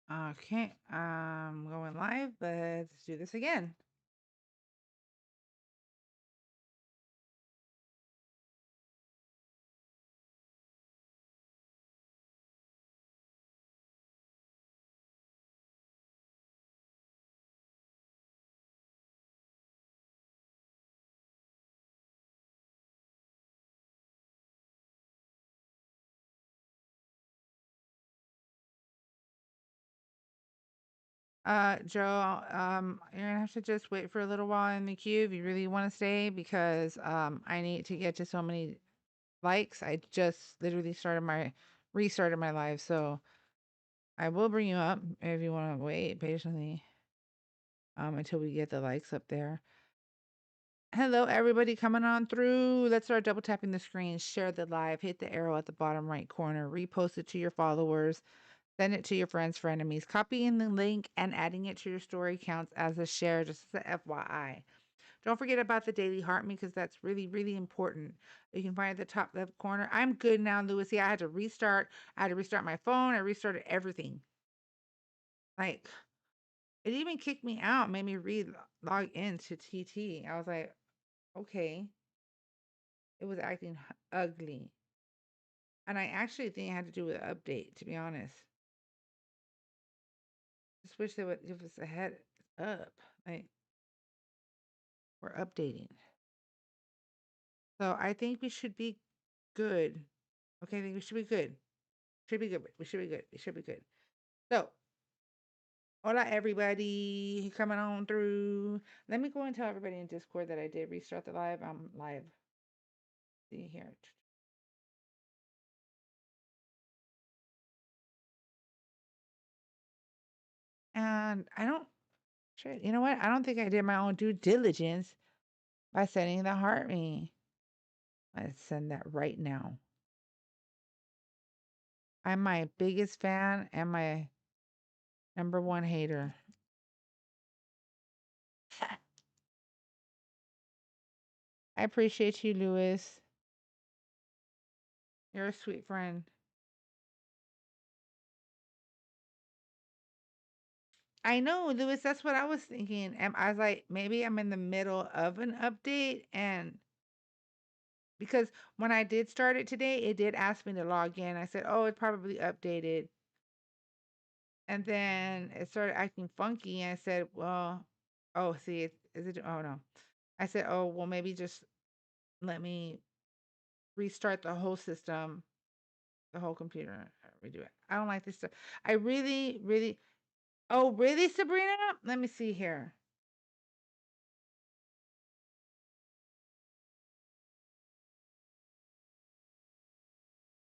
Okay, I'm going live. Let's do this again. Joe, you're gonna have to just wait for a little while in the queue if you really want to stay because I need to get to so many likes. I just literally restarted my live, so I will bring you up if you want to wait patiently until we get the likes up there. Hello, everybody coming on through. Let's start double tapping the screen, share the live, hit the arrow at the bottom right corner, repost it to your followers, send it to your friends, frenemies. Copying the link and adding it to your story counts as a share, just as a FYI. Don't forget about the daily heart me because that's really, really important. You can find it at the top left corner. I'm good now, Louis. Yeah, I had to restart. I had to restart my phone. I restarted everything. Like, it even kicked me out, made me log into TT. I was like, okay. It was acting ugly. And I actually think it had to do with the update, to be honest. Just wish they would give us a head up. Like, we're updating. So I think we should be good. Okay, I think we should be good. Should be good. We should be good. We should be good. So, hola everybody coming on through. Let me go and tell everybody in Discord that I did restart the live. I'm live. See here. And I don't, shit, you know what? I don't think I did my own due diligence by setting the heart me. Let's send that right now. I'm my biggest fan and my number one hater. I appreciate you, Lewis. You're a sweet friend. I know, Lewis. That's what I was thinking. And I was like, maybe I'm in the middle of an update. And because when I did start it today, it did ask me to log in. I said, oh, it's probably updated. And then it started acting funky. And I said, well, oh, see, is it? Oh, no. I said, oh, well, maybe just let me restart the whole system, the whole computer, redo it. I don't like this stuff. I really, really. Oh, really, Sabrina? Let me see here.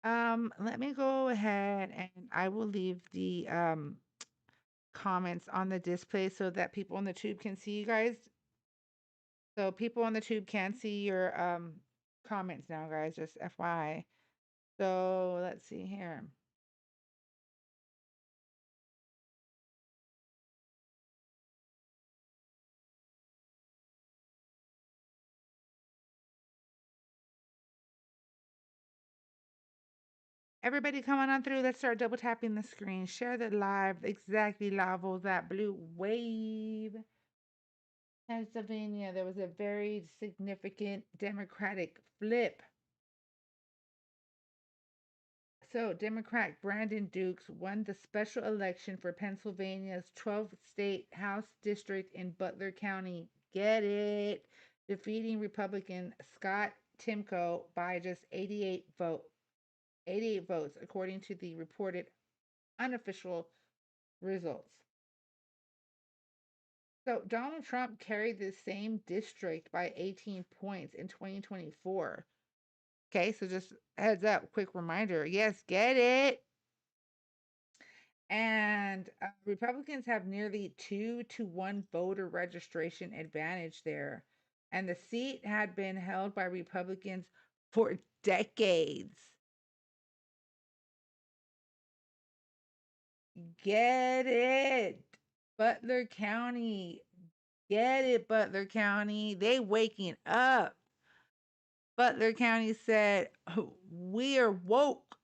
Let me go ahead and I will leave the comments on the display so that people on the tube can see you guys. So people on the tube can see your comments now, guys, just FYI. So let's see here. Everybody coming on through. Let's start double tapping the screen. Share the live. Exactly, Lavo, that blue wave. Pennsylvania, there was a very significant Democratic flip. So, Democrat Brandon Dukes won the special election for Pennsylvania's 12th state House district in Butler County. Get it? Defeating Republican Scott Timko by just 88 votes, according to the reported unofficial results. So, Donald Trump carried the same district by 18 points in 2024. Okay, so just heads up, quick reminder. Yes, get it. And Republicans have nearly 2-1 voter registration advantage there. And the seat had been held by Republicans for decades. Get it. Butler County. Get it, Butler County. They waking up. Butler County said, we are woke.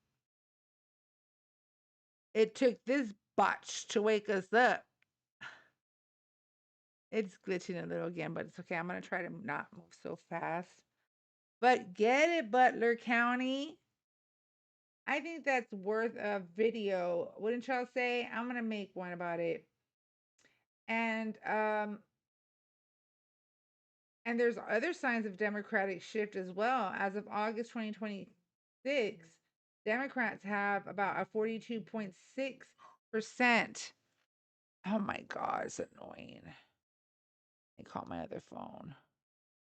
It took this botch to wake us up. It's glitching a little again, but it's okay. I'm going to try to not move so fast. But get it, Butler County. I think that's worth a video. Wouldn't y'all say? I'm going to make one about it. And there's other signs of Democratic shift as well. As of August 2026, Democrats have about a 42.6%. Oh my God, it's annoying. I call my other phone.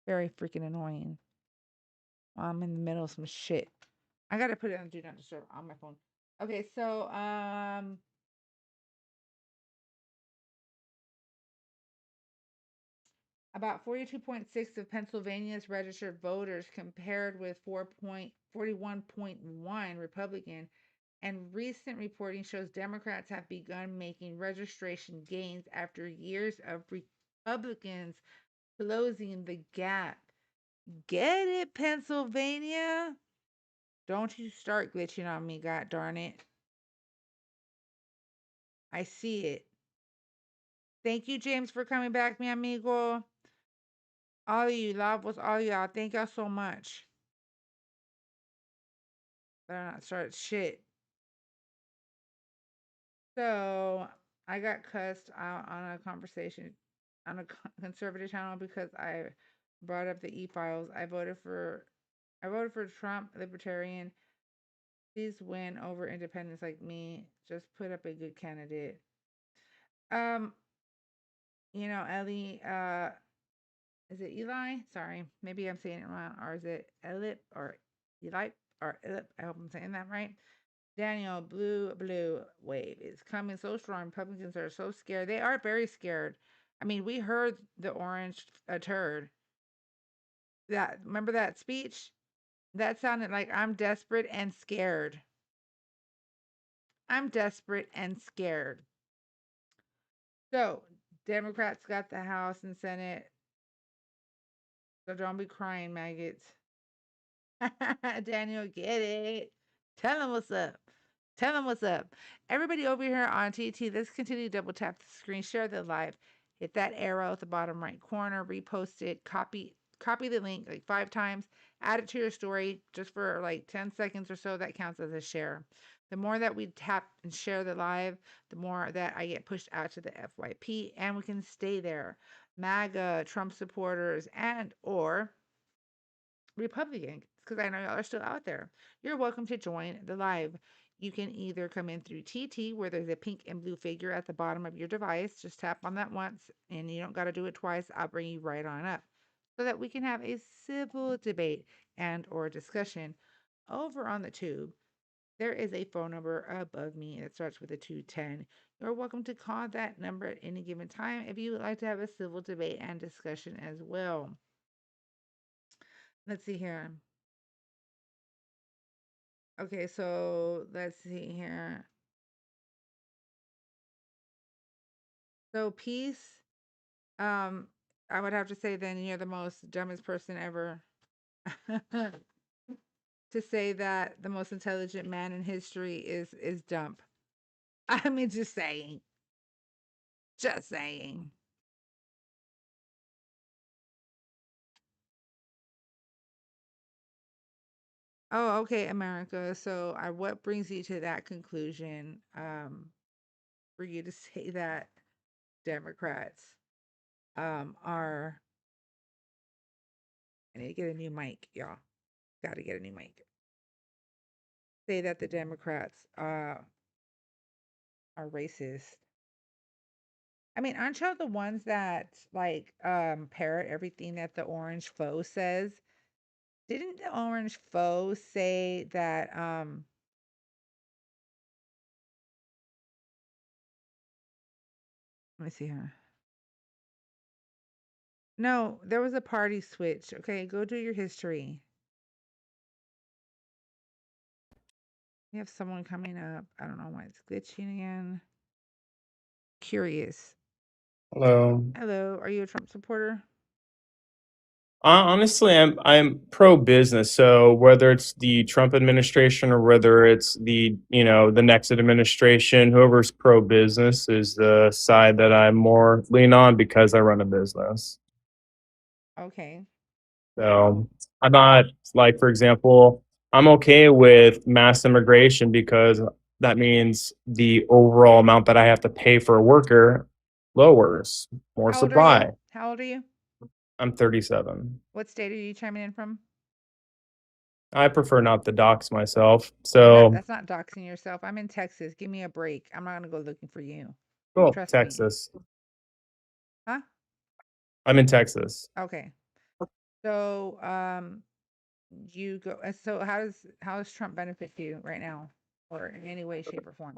Very freaking annoying. I'm in the middle of some shit. I gotta put it on do not disturb on my phone. Okay, so about 42.6 of Pennsylvania's registered voters compared with 41.1 Republican, and recent reporting shows Democrats have begun making registration gains after years of Republicans closing the gap. Get it, Pennsylvania? Don't you start glitching on me, god darn it. I see it. Thank you, James, for coming back, mi amigo. All of you, Lavos, all y'all, thank y'all so much. Better not start shit. So I got cussed out on a conversation on a conservative channel because I brought up the e-files. I voted for Trump, libertarian. Please win over independents like me. Just put up a good candidate. Ellie, is it Eli? Sorry, maybe I'm saying it wrong. Or is it Elip or Eli or Elip? I hope I'm saying that right. Daniel, blue wave is coming so strong. Republicans are so scared. They are very scared. I mean, we heard the orange turd. Remember that speech? That sounded like I'm desperate and scared. I'm desperate and scared. So, Democrats got the House and Senate. So don't be crying, maggots. Daniel, get it. Tell him what's up. Tell them what's up. Everybody over here on TT, let's continue to double tap the screen, share the live, hit that arrow at the bottom right corner, repost it, copy the link like 5 times, add it to your story just for like 10 seconds or so. That counts as a share. The more that we tap and share the live, the more that I get pushed out to the FYP and we can stay there. MAGA, Trump supporters, and or Republicans, because I know y'all are still out there. You're welcome to join the live. You can either come in through TT, where there's a pink and blue figure at the bottom of your device. Just tap on that once, and you don't got to do it twice. I'll bring you right on up so that we can have a civil debate and or discussion. Over on the tube, there is a phone number above me that starts with a 210. You're welcome to call that number at any given time if you would like to have a civil debate and discussion as well. Let's see here. Okay, so let's see here. So peace, I would have to say then you're the most dumbest person ever to say that the most intelligent man in history is dumb. I mean, just saying. Just saying. Oh, okay, America. So, what brings you to that conclusion? For you to say that Democrats are. I need to get a new mic, y'all. Got to get a new mic. Say that the Democrats are racist. I mean, aren't y'all the ones that like parrot everything that the orange foe says? Didn't the orange foe say that let me see here. No, there was a party switch. Okay, go do your history. We have someone coming up. I don't know why it's glitching again. Curious. Hello. Hello, are you a Trump supporter? Honestly, I'm pro business. So whether it's the Trump administration or whether it's the next administration, whoever's pro business is the side that I'm more lean on because I run a business. Okay. So I'm not like, for example, I'm okay with mass immigration because that means the overall amount that I have to pay for a worker lowers, more How old are you? supply. How old are you? I'm 37. What state are you chiming in from? I prefer not to dox myself. And So that's not doxing yourself. I'm in Texas. Give me a break. I'm not gonna go looking for you. cool, Trust me. Texas. Huh? I'm in Texas. Okay. So you go so how does Trump benefit you right now? Or in any way, shape, or form?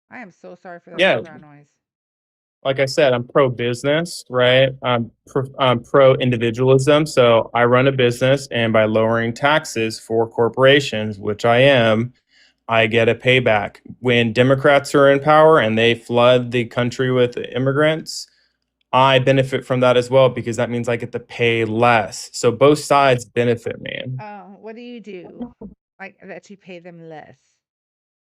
I am so sorry for that Yeah, background noise. like I said, I'm pro business, right? I'm pro individualism. So I run a business, and by lowering taxes for corporations, which I am, I get a payback. When Democrats are in power and they flood the country with immigrants, I benefit from that as well because that means I get to pay less. So both sides benefit me. What do you do? Like that you pay them less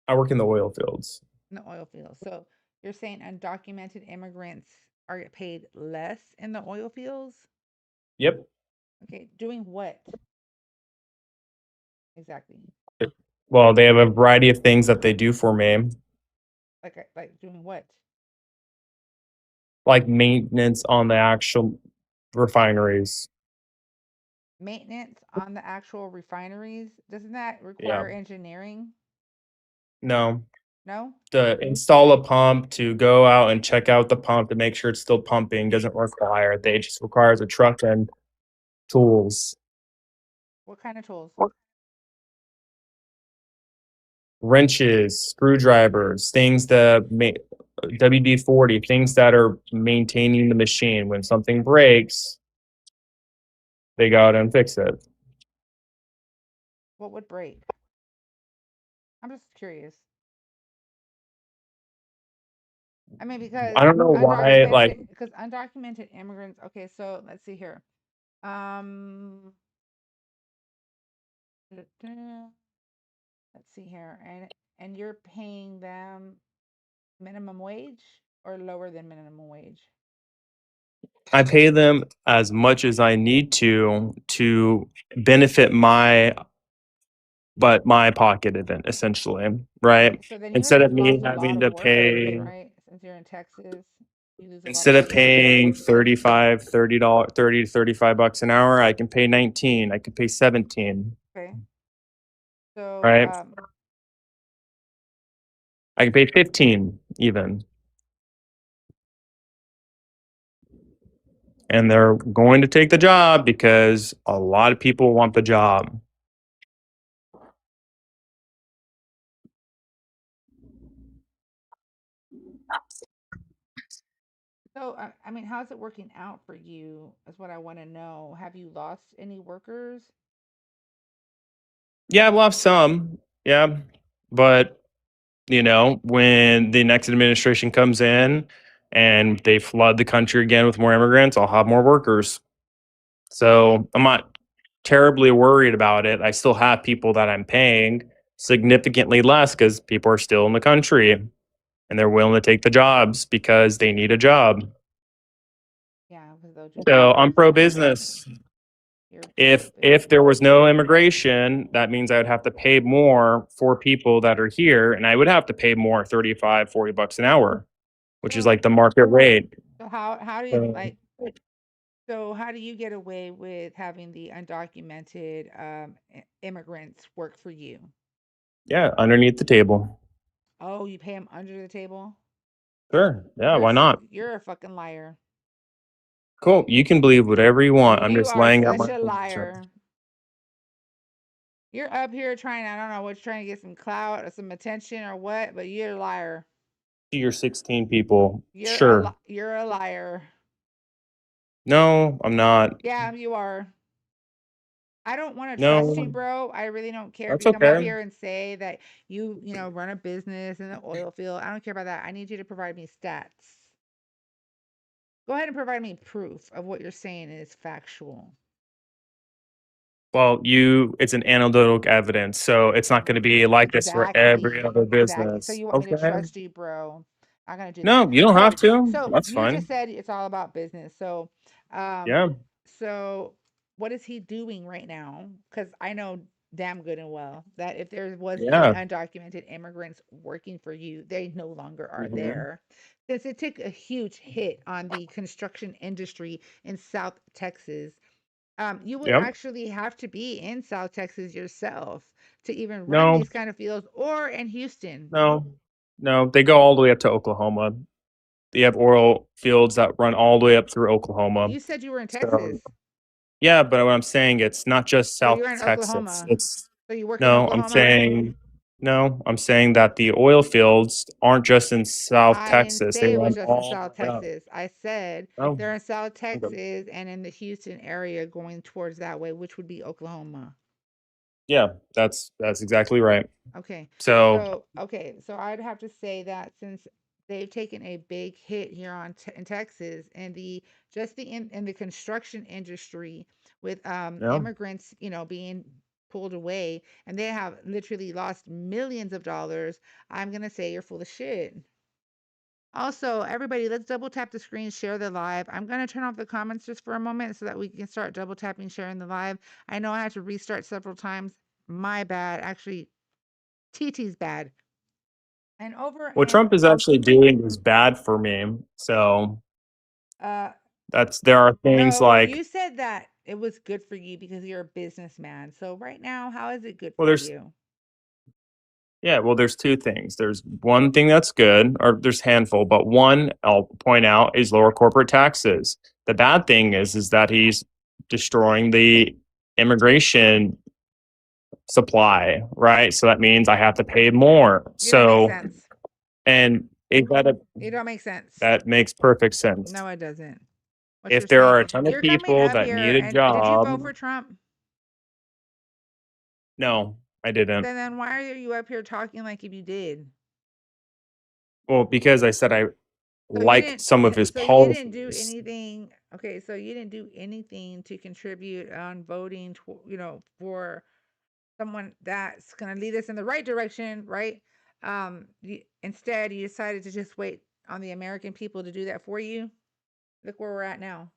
I work in the oil fields. in the oil fields. So you're saying undocumented immigrants are paid less in the oil fields? Yep. Okay, doing what exactly? Well, they have a variety of things that they do for me, Like doing what? like maintenance on the actual refineries. Maintenance on the actual refineries? Doesn't that Yeah. require engineering? No. No? To install a pump, to go out and check out the pump to make sure it's still pumping doesn't require. They just requires a truck and tools, What kind of tools? wrenches, screwdrivers, things that WD-40, things that are maintaining the machine. When something breaks, they go out and fix it. What would break? I'm just curious. I mean, I don't know why, like, because undocumented immigrants. Okay, so let's see here. Um, let's see here, and you're paying them minimum wage or lower than minimum wage? I pay them as much as I need to benefit my pocket event essentially, right? So then you Instead have of me lost a lot having of to workers, pay right? Since you're in Texas, you lose a lot of instead of workers. paying 35 $30 30 to 35 bucks an hour, I can pay 19, I can pay 17, Okay. So, right? I can pay 15 even. And they're going to take the job because a lot of people want the job. I mean, how's it working out for you? Is what I want to know. Have you lost any workers? Yeah, I've lost some. Yeah. But when the next administration comes in and they flood the country again with more immigrants, I'll have more workers. So I'm not terribly worried about it. I still have people that I'm paying significantly less because people are still in the country and they're willing to take the jobs because they need a job. Yeah, because they'll just So do it. I'm pro business. You're pro If there was business. no immigration, that means I would have to pay more for people that are here, and I would have to pay more, 35, 40 bucks an hour, which is So, like the market rate. so how do you So, like? So how do you get away with having the undocumented immigrants work for you? yeah, underneath the table. Oh, you pay them under the table? Sure. Yeah, why not? You're a fucking liar. Cool. You can believe whatever you want. I'm You just are laying out such my a position. liar. You're up here trying, I don't know what, you're trying to get some clout or some attention or what, but you're a liar. You're 16 people. Sure. You're a liar. No, I'm not. Yeah, you are. I don't want to trust you, No, bro. I really don't care if that's you come up okay. here and say that you run a business in the oil field. I don't care about that. I need you to provide me stats. Go ahead and provide me proof of what you're saying is factual. Well, it's an anecdotal evidence, so it's not going to be like this for every Exactly. other Exactly. So business. you want me to Okay. trust you, bro? I'm gonna do that. No, you don't So have to. so That's you just fine. said it's all about business. Um Yeah. so what is he doing right now? Because I know damn good and well that if there was any Yeah. undocumented immigrants working for you, they no longer are Hmm. there. Since it took a huge hit on the construction industry in South Texas, you would Yep. actually have to be in South Texas yourself to even run No, these kind of fields, or in Houston. no, no. They go all the way up to Oklahoma. They have oil fields that run all the way up through Oklahoma. You said you were in So Texas, yeah, but what I'm saying, it's not just so South you're in Texas. Oklahoma. It's So you work in no, I'm Oklahoma? saying no, I'm saying that the oil fields aren't just in South I didn't Texas. They say it was run just in all South the way up. Texas. I said Oh, they're in South okay. Texas and in the Houston area going towards that way, which would be Oklahoma. Yeah, that's exactly right. Okay. So So I'd have to say that since they've taken a big hit here in Texas and the just the in the construction industry with yeah. immigrants, being pulled away and they have literally lost millions of dollars, I'm going to say you're full of shit. Also, everybody, let's double tap the screen, share the live. I'm going to turn off the comments just for a moment so that we can start double tapping, sharing the live. I know I had to restart several times. My bad. Actually, TT's bad. And over What in Trump is actually doing is bad for me. So uh there are things no, like, you said that it was good for you because you're a businessman. So right now, how is it good well, for there's you? yeah, well, there's two things. There's one thing that's good, or there's handful, but one I'll point out is lower corporate taxes. The bad thing is that he's destroying the immigration supply, right? So that means I have to pay more. You don't make So sense. and it that You don't make sense. that makes perfect sense. No, it doesn't. What you're If there saying. are a ton of You're coming people up that here need a and did you vote job, for Trump? no, I didn't. Then why are you up here talking like if you did? Well, because I said I So you liked didn't some of his so you didn't do policies. anything. Okay, so you didn't do anything to contribute on voting for someone that's going to lead us in the right direction, right? Instead, you decided to just wait on the American people to do that for you. Look where we're at now.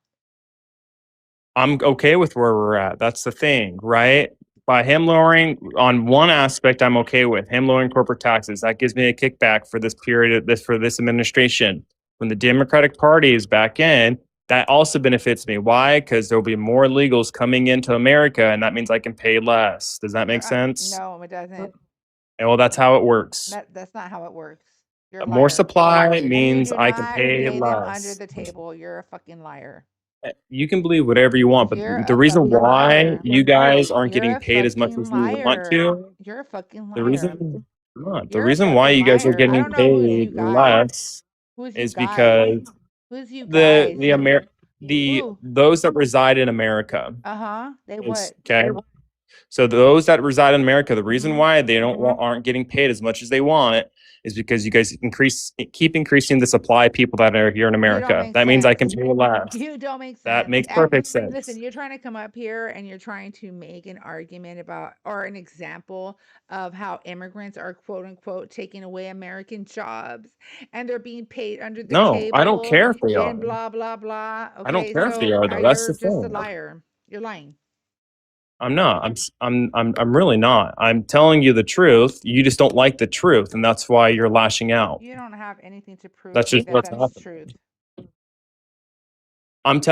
I'm okay with where we're at. That's the thing, right? By him lowering on one aspect, I'm okay with him lowering corporate taxes. That gives me a kickback for this period of this for this administration. When the Democratic Party is back in, that also benefits me. Why? Because there'll be more illegals coming into America, and that means I can pay less. Does that make sense? No, it doesn't. And well, that's how it works. That's not how it works. You're a More liar. supply You means do I can not pay pay them under less. the table. You're a fucking liar. You can believe whatever you want, but You're the a reason fucking why liar. you guys aren't You're getting a paid as much fucking as you want liar. to, You're a fucking the liar. reason not, the You're a reason why fucking you guys are liar. I getting don't know who's paid you guys. less Who's you is guys? because Who's you the guys? the Amer the Who? those that reside in America Uh-huh. They is what? okay. So those that reside in America, the reason Mm-hmm. why they aren't getting paid as much as they want is because you guys keep increasing the supply of people that are here in You don't America. make That means I can sense. pay less. You don't make That sense. makes And perfect listen, sense. you're trying to come up here and you're trying to make an argument about or an example of how immigrants are quote unquote taking away American jobs and they're being paid under the No, I don't table care if they and are. blah blah blah. I don't Okay, care if they so are though. That's you're the just a thing. liar. You're lying. I'm not. I'm really not. I'm telling you the truth. You just don't like the truth, and that's why you're lashing out. You don't have anything to prove That's to me just that what's that's happening. truth.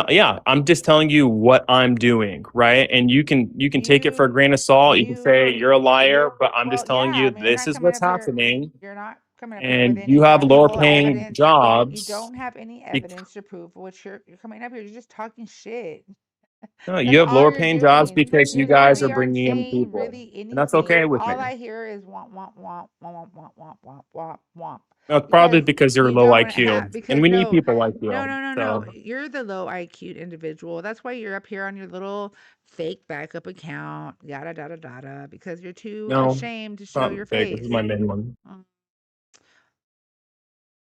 Yeah, I'm just telling you what I'm doing, right? And you can take it for a You grain of salt. You can you say you're a liar, but I'm well, just yeah, telling I you mean, you're this not is coming what's up here. happening. You're not coming up here with And any you have lower actual paying evidence. You jobs. don't have any bec- evidence to prove what you're coming up here. You're just talking shit. No, you That's have all lower you're paying jobs doing. because You you guys are literally aren't bringing in saying people, really and that's anything. okay with me. All I hear is womp womp womp womp womp womp womp womp womp That's probably because because you're you low don't have IQ, and because we need no people like no you. no no no So you're the low IQ individual. That's why you're up here on your little fake backup account, yada yada yada, because you're too no, ashamed to it's show not your big. This is face. my main one. Mm.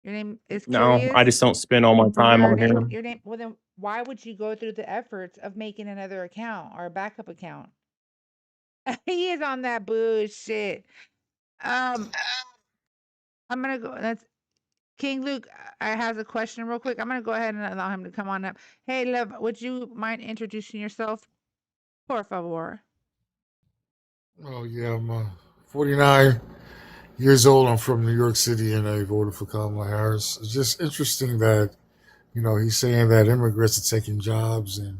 Your name is No, I Curious? just don't spend all my time on here. Your name well then why would you go through the efforts of making another account or a backup account? He is on that bullshit. Um, I'm gonna go. That's King Luke. I has a question real quick. I'm gonna go ahead and allow him to come on up. Hey, love, would you mind introducing yourself, por favor? Oh yeah, I'm 49 years old. I'm from New York City, and I voted for Kamala Harris. It's just interesting that he's saying that immigrants are taking jobs, and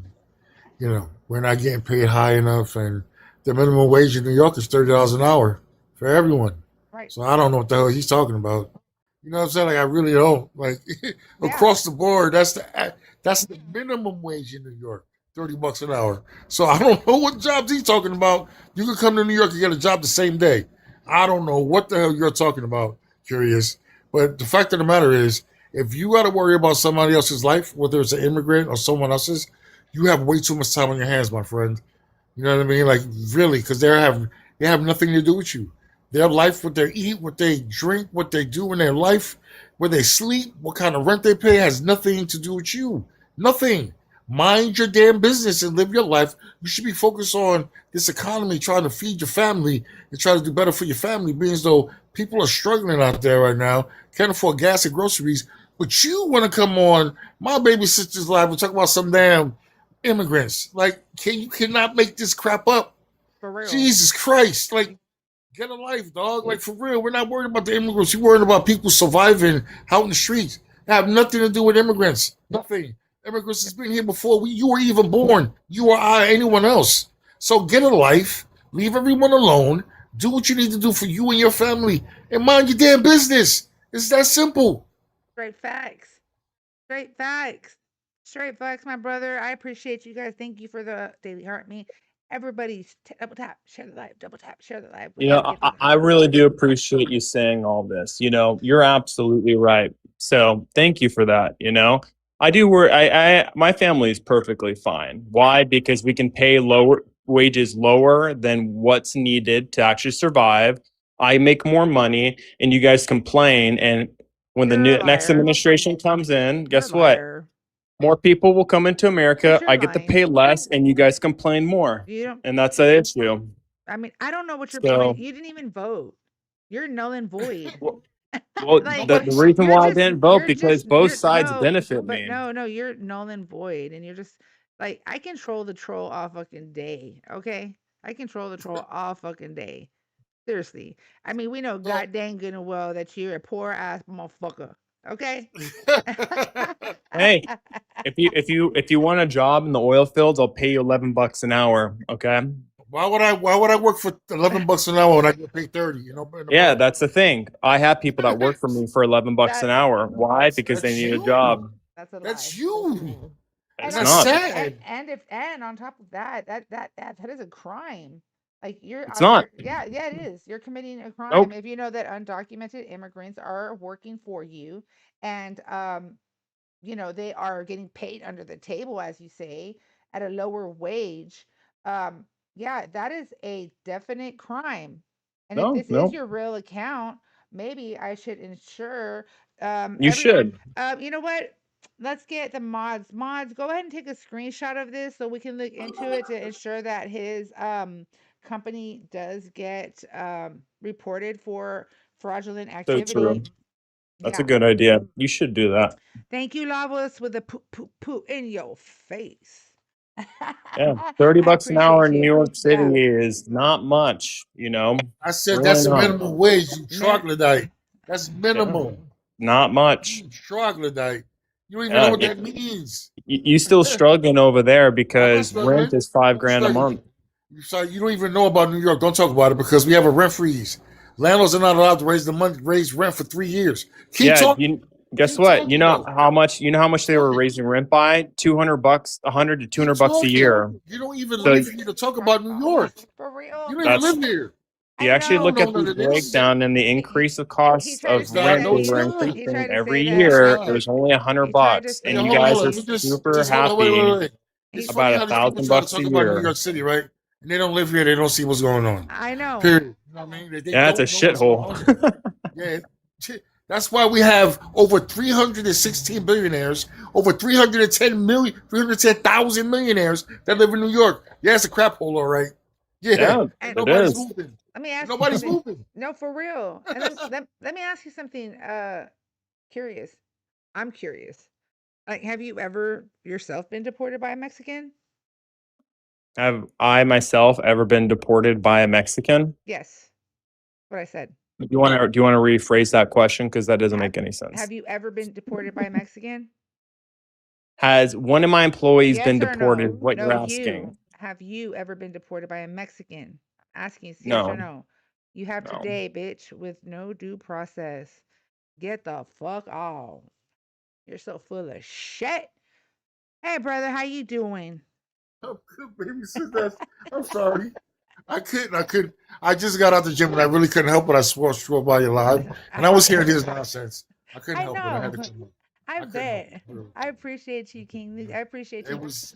we're not getting paid high enough, and the minimum wage in New York is $30 an hour for everyone. Right. So I don't know what the hell he's talking about. You know what I'm saying? Like I really don't. Like Yeah. across the board, that's the minimum wage in New York, $30 an hour. So I don't know what jobs he's talking about. You can come to New York and get a job the same day. I don't know what the hell you're talking about, Curious. But the fact of the matter is, if you got to worry about somebody else's life, whether it's an immigrant or someone else's, you have way too much time on your hands, my friend. You know what I mean? Like really, because they have nothing to do with you. Their life, what they eat, what they drink, what they do in their life, where they sleep, what kind of rent they pay has nothing to do with you. Nothing. Mind your damn business and live your life. You should be focused on this economy, trying to feed your family and try to do better for your family, being as though people are struggling out there right now, can't afford gas and groceries. But you want to come on my baby sister's live and talk about some damn immigrants. Like, you cannot make this crap up. For real. Jesus Christ. Like, get a life, dog. Like, for real. We're not worried about the immigrants. We're worried about people surviving out in the streets. It have nothing to do with immigrants. Nothing. Immigrants has been here before you were even born. You or I, anyone else. So get a life. Leave everyone alone. Do what you need to do for you and your family. And mind your damn business. It's that simple. Straight facts. Straight facts. Straight facts, my brother. I appreciate you guys. Thank you for the daily heart me. Everybody, double tap, share the live, double tap, share the live. We You gotta know, get to I really do appreciate you saying all this. You know, you're absolutely right. So thank you for that. You know, I do work. My family is perfectly fine. Why? Because we can pay lower wages lower than what's needed to actually survive. I make more money, and you guys complain. And when the You're a next liar. administration comes in, You're a guess what? liar. More people will come into Because America. you're I get to lying. pay less, and you guys complain more, You don't. and that's the issue. I mean, I don't know what you're So. complaining. You didn't even vote. You're null and void. Well, Like the reason why I didn't vote because both you're sides no, benefit but me. no, you're null and void, and you're just like I control the troll all fucking day. Okay, I control the troll all fucking day. Seriously, I mean we know So, god dang good and well that you're a poor ass motherfucker. Okay. Hey, if you want a job in the oil fields, I'll pay you $11 an hour. Okay. why would I work for $11 an hour when I get paid 30? In a Yeah, month. that's the thing. I have people that work for me for $11 an That hour. Why? Because they That's need a you. job. that's a lie. That's you. And And It's on that's top not. sad. and on top of that, that is a crime. Like It's not. yeah, it is. You're committing a crime Nope. if you know that undocumented immigrants are working for you and they are getting paid under the table, as you say, at a lower wage. Um, yeah, that is a definite crime. And if No. this is No. your real account, maybe I should ensure You everyone. should. You know what? Let's get the mods. Mods, go ahead and take a screenshot of this so we can look into it to ensure that his company does get reported for fraudulent So activity. true. That's a Yeah. good idea. You should do that. Thank you, Lavos, with the poo poo poo in your face. Yeah. 30 I bucks an hour appreciate in New you. York Yeah. City is not much, I said Really that's the not. minimum wage. You Min- troglodyte. That's Yeah. minimum. Not much. You troglodyte. You don't even know Yeah. what that means. You still struggling over there I'm not because rent struggling. is five I'm grand a struggling. month. You don't even know about New York. Don't talk about it because we have a rent freeze. Landlords are not allowed to raise rent for 3 years. Keep Yeah, talking. guess Keep what? talking though. You know how much Keep they were talking. raising rent by? 200 bucks, 100 to Keep 200 bucks a talking. year. You don't even So live here to talk about New York. For You real? don't even that's live here. you I actually You don't know. look know at none the of this. breakdown and the He increase of he costs tried to of It's say not. rent that No, they it's were not. he tried increasing to say every No, that it's year. It not. was only 100 he tried to bucks, Hey, and you say hold on, guys hold are on. super Just hold on. Wait, happy wait, wait. he It's about funny a how these people thousand try to bucks a talk about New year. York City, right? And they don't live here. They don't see what's going on. I know. Period. You know what I mean? They Yeah, it's a don't know what's going shithole. on. Yeah, That's why we have over 316 billionaires, over 310,000 millionaires that live in New York. Yeah, it's a crap hole, all right. Yeah, Yeah, And it nobody's is. moving. let me ask you Nobody's something. moving. No, for real. And let me ask you something. Curious. I'm curious. Like, have you ever yourself been deported by a Mexican? Have I myself ever been deported by a Mexican? Yes. What I said. Do you want to rephrase that question because that doesn't make any sense? Have you ever been deported by a Mexican? Has one of my employees Yes been or deported? no? What No, you're asking? Have you ever been deported by a Mexican? Asking yes or No, no. You have no. today, bitch, with no due process. Get the fuck off. You're so full of shit. Hey, brother, how you doing? I'm good, baby. I'm sorry. I couldn't. I just got out the gym and I really couldn't help it. I swore by your live. And I was hearing his nonsense. I couldn't I help it. I had know. to come up. I I couldn't help bet. it. I appreciate you, King Luke. I appreciate It you. was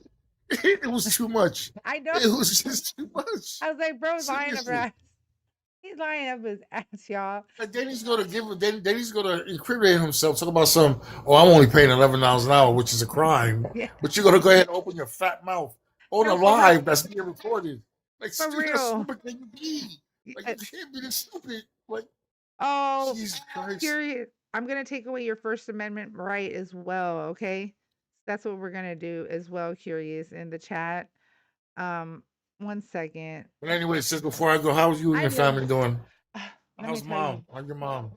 it was too much. I know. It was just too much. I was like, bro's lying up his Seriously. ass. He's lying up his ass, y'all. Like then he's gonna then he's gonna incriminate himself, talk about some, oh, I'm only paying $11 an hour, which is a crime. Yeah. But you're gonna go ahead and open your fat mouth on No, a for real. live that's being recorded. Like For how real. stupid can you be? Like you can't be this stupid. Like Oh, Jesus Christ. curious. I'm gonna take away your First Amendment right as well, okay? That's what we're gonna do as well, curious, in the chat. 1 second. But anyway, sis, before I go, how's you and I your know. family doing? Let me How's tell mom? you. How's your mom?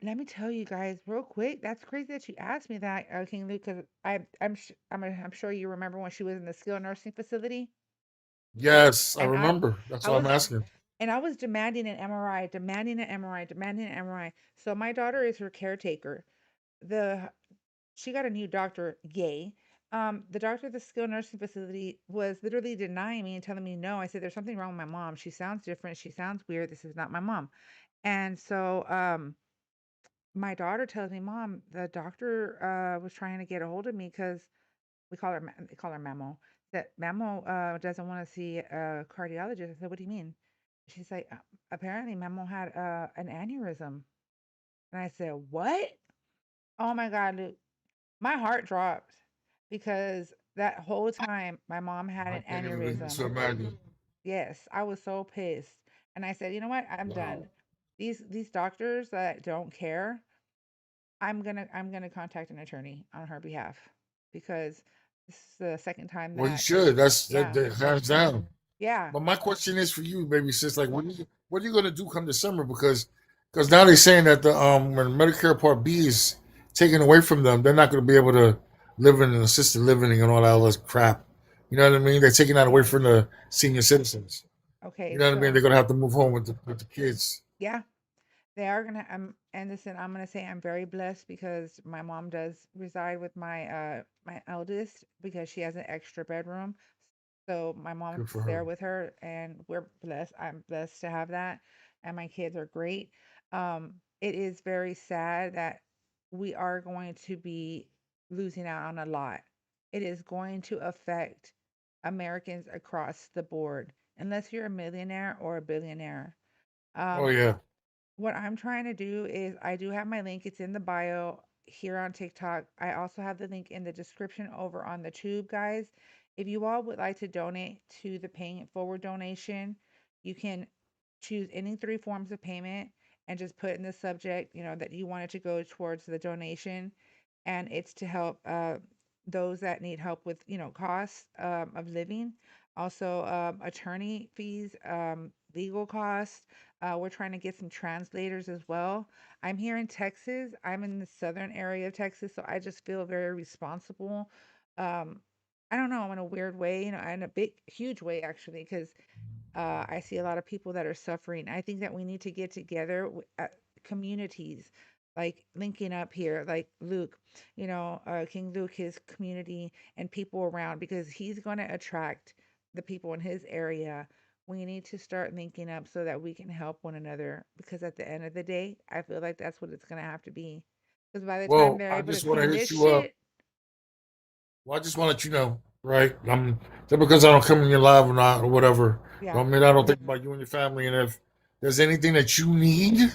Let me tell you guys real quick. That's crazy that you asked me that, King Luke, because I'm sure you remember when she was in the skilled nursing facility, Yes, I and remember. That's I what I'm was asking. and I was demanding an MRI, demanding an MRI, demanding an MRI. So my daughter is her caretaker. The She got a new doctor, yay. The doctor at the skilled nursing facility was literally denying me and telling me no. I said, there's something wrong with my mom. She sounds different. She sounds weird. This is not my mom. And so my daughter tells me, Mom, the doctor was trying to get a hold of me because they call her Mamo. That Mamo doesn't want to see a cardiologist. I said, what do you mean? She's like, apparently Mamo had an aneurysm. And I said, what? Oh my God, Luke. My heart dropped because that whole time my mom had I an can't even begin to aneurysm. imagine. Yes, I was so pissed. And I said, you know what? I'm done. Wow. These doctors that don't care, I'm gonna contact an attorney on her behalf because this is the second time Well, you that should. That's yeah, that hands down. yeah. But my question is for you, baby sis. Like, what are you gonna do come December? Because now they're saying that the when Medicare Part B is taken away from them, they're not gonna be able to live in an assisted living and all that other crap. You know what I mean? They're taking that away from the senior citizens. You Okay, know what I mean? so They're gonna have to move home with the kids. yeah, they are gonna and listen, I'm gonna say I'm very blessed because my mom does reside with my eldest because she has an extra bedroom. So my mom's Good for there her. with her and we're blessed. I'm blessed to have that. And my kids are great. It is very sad that we are going to be losing out on a lot. It is going to affect Americans across the board, unless you're a millionaire or a billionaire. Oh Um, yeah. what I'm trying to do is I do have my link. It's in the bio here on TikTok. I also have the link in the description over on the tube, guys. If you all would like to donate to the Paying It Forward donation, you can choose any three forms of payment and just put in the subject, that you want it to go towards the donation. And it's to help those that need help with, costs of living. Also, attorney fees, legal costs. We're trying to get some translators as well. I'm here in Texas. I'm in the southern area of Texas, so I just feel very responsible. Um, I don't know, in a weird way, in a big, huge way actually, because I see a lot of people that are suffering. I think that we need to get together, communities, like linking up here, like Luke, King Luke, his community and people around, because he's going to attract the people in his area. We need to start linking up so that we can help one another. Because at the end of the day, I feel like that's what it's going to have to be. Because by the time Well, they're I able to just want to clean hit this you up. shit, Well, I just want to let you know, right? Just because I don't come in your live or not or whatever, yeah, don't mean I don't think about you and your family. And if there's anything that you need,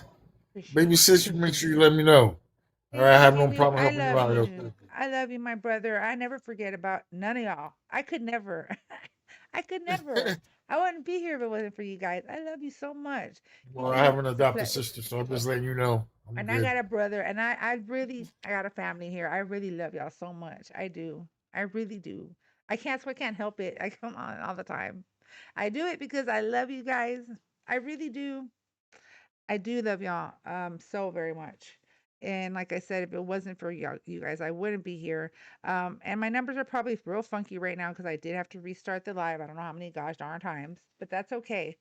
appreciate baby it. sis, you make sure you let me know. All right, I Thank you, have no Kiwi. problem I helping you love out. you. I love you, my brother. I never forget about none of y'all. I could never. I could never. I wouldn't be here if it wasn't for you guys. I love you so much. Well, I have an It's a adopted pleasure. sister, so I'm just letting you know. I'm And I good. got a brother, and I got a family here. I really love y'all so much. I do. I really do. I can't help it. I come on all the time. I do it because I love you guys. I really do. I do love y'all so very much. And like I said, if it wasn't for y'all, you guys, I wouldn't be here. And my numbers are probably real funky right now because I did have to restart the live. I don't know how many gosh darn times, but that's okay.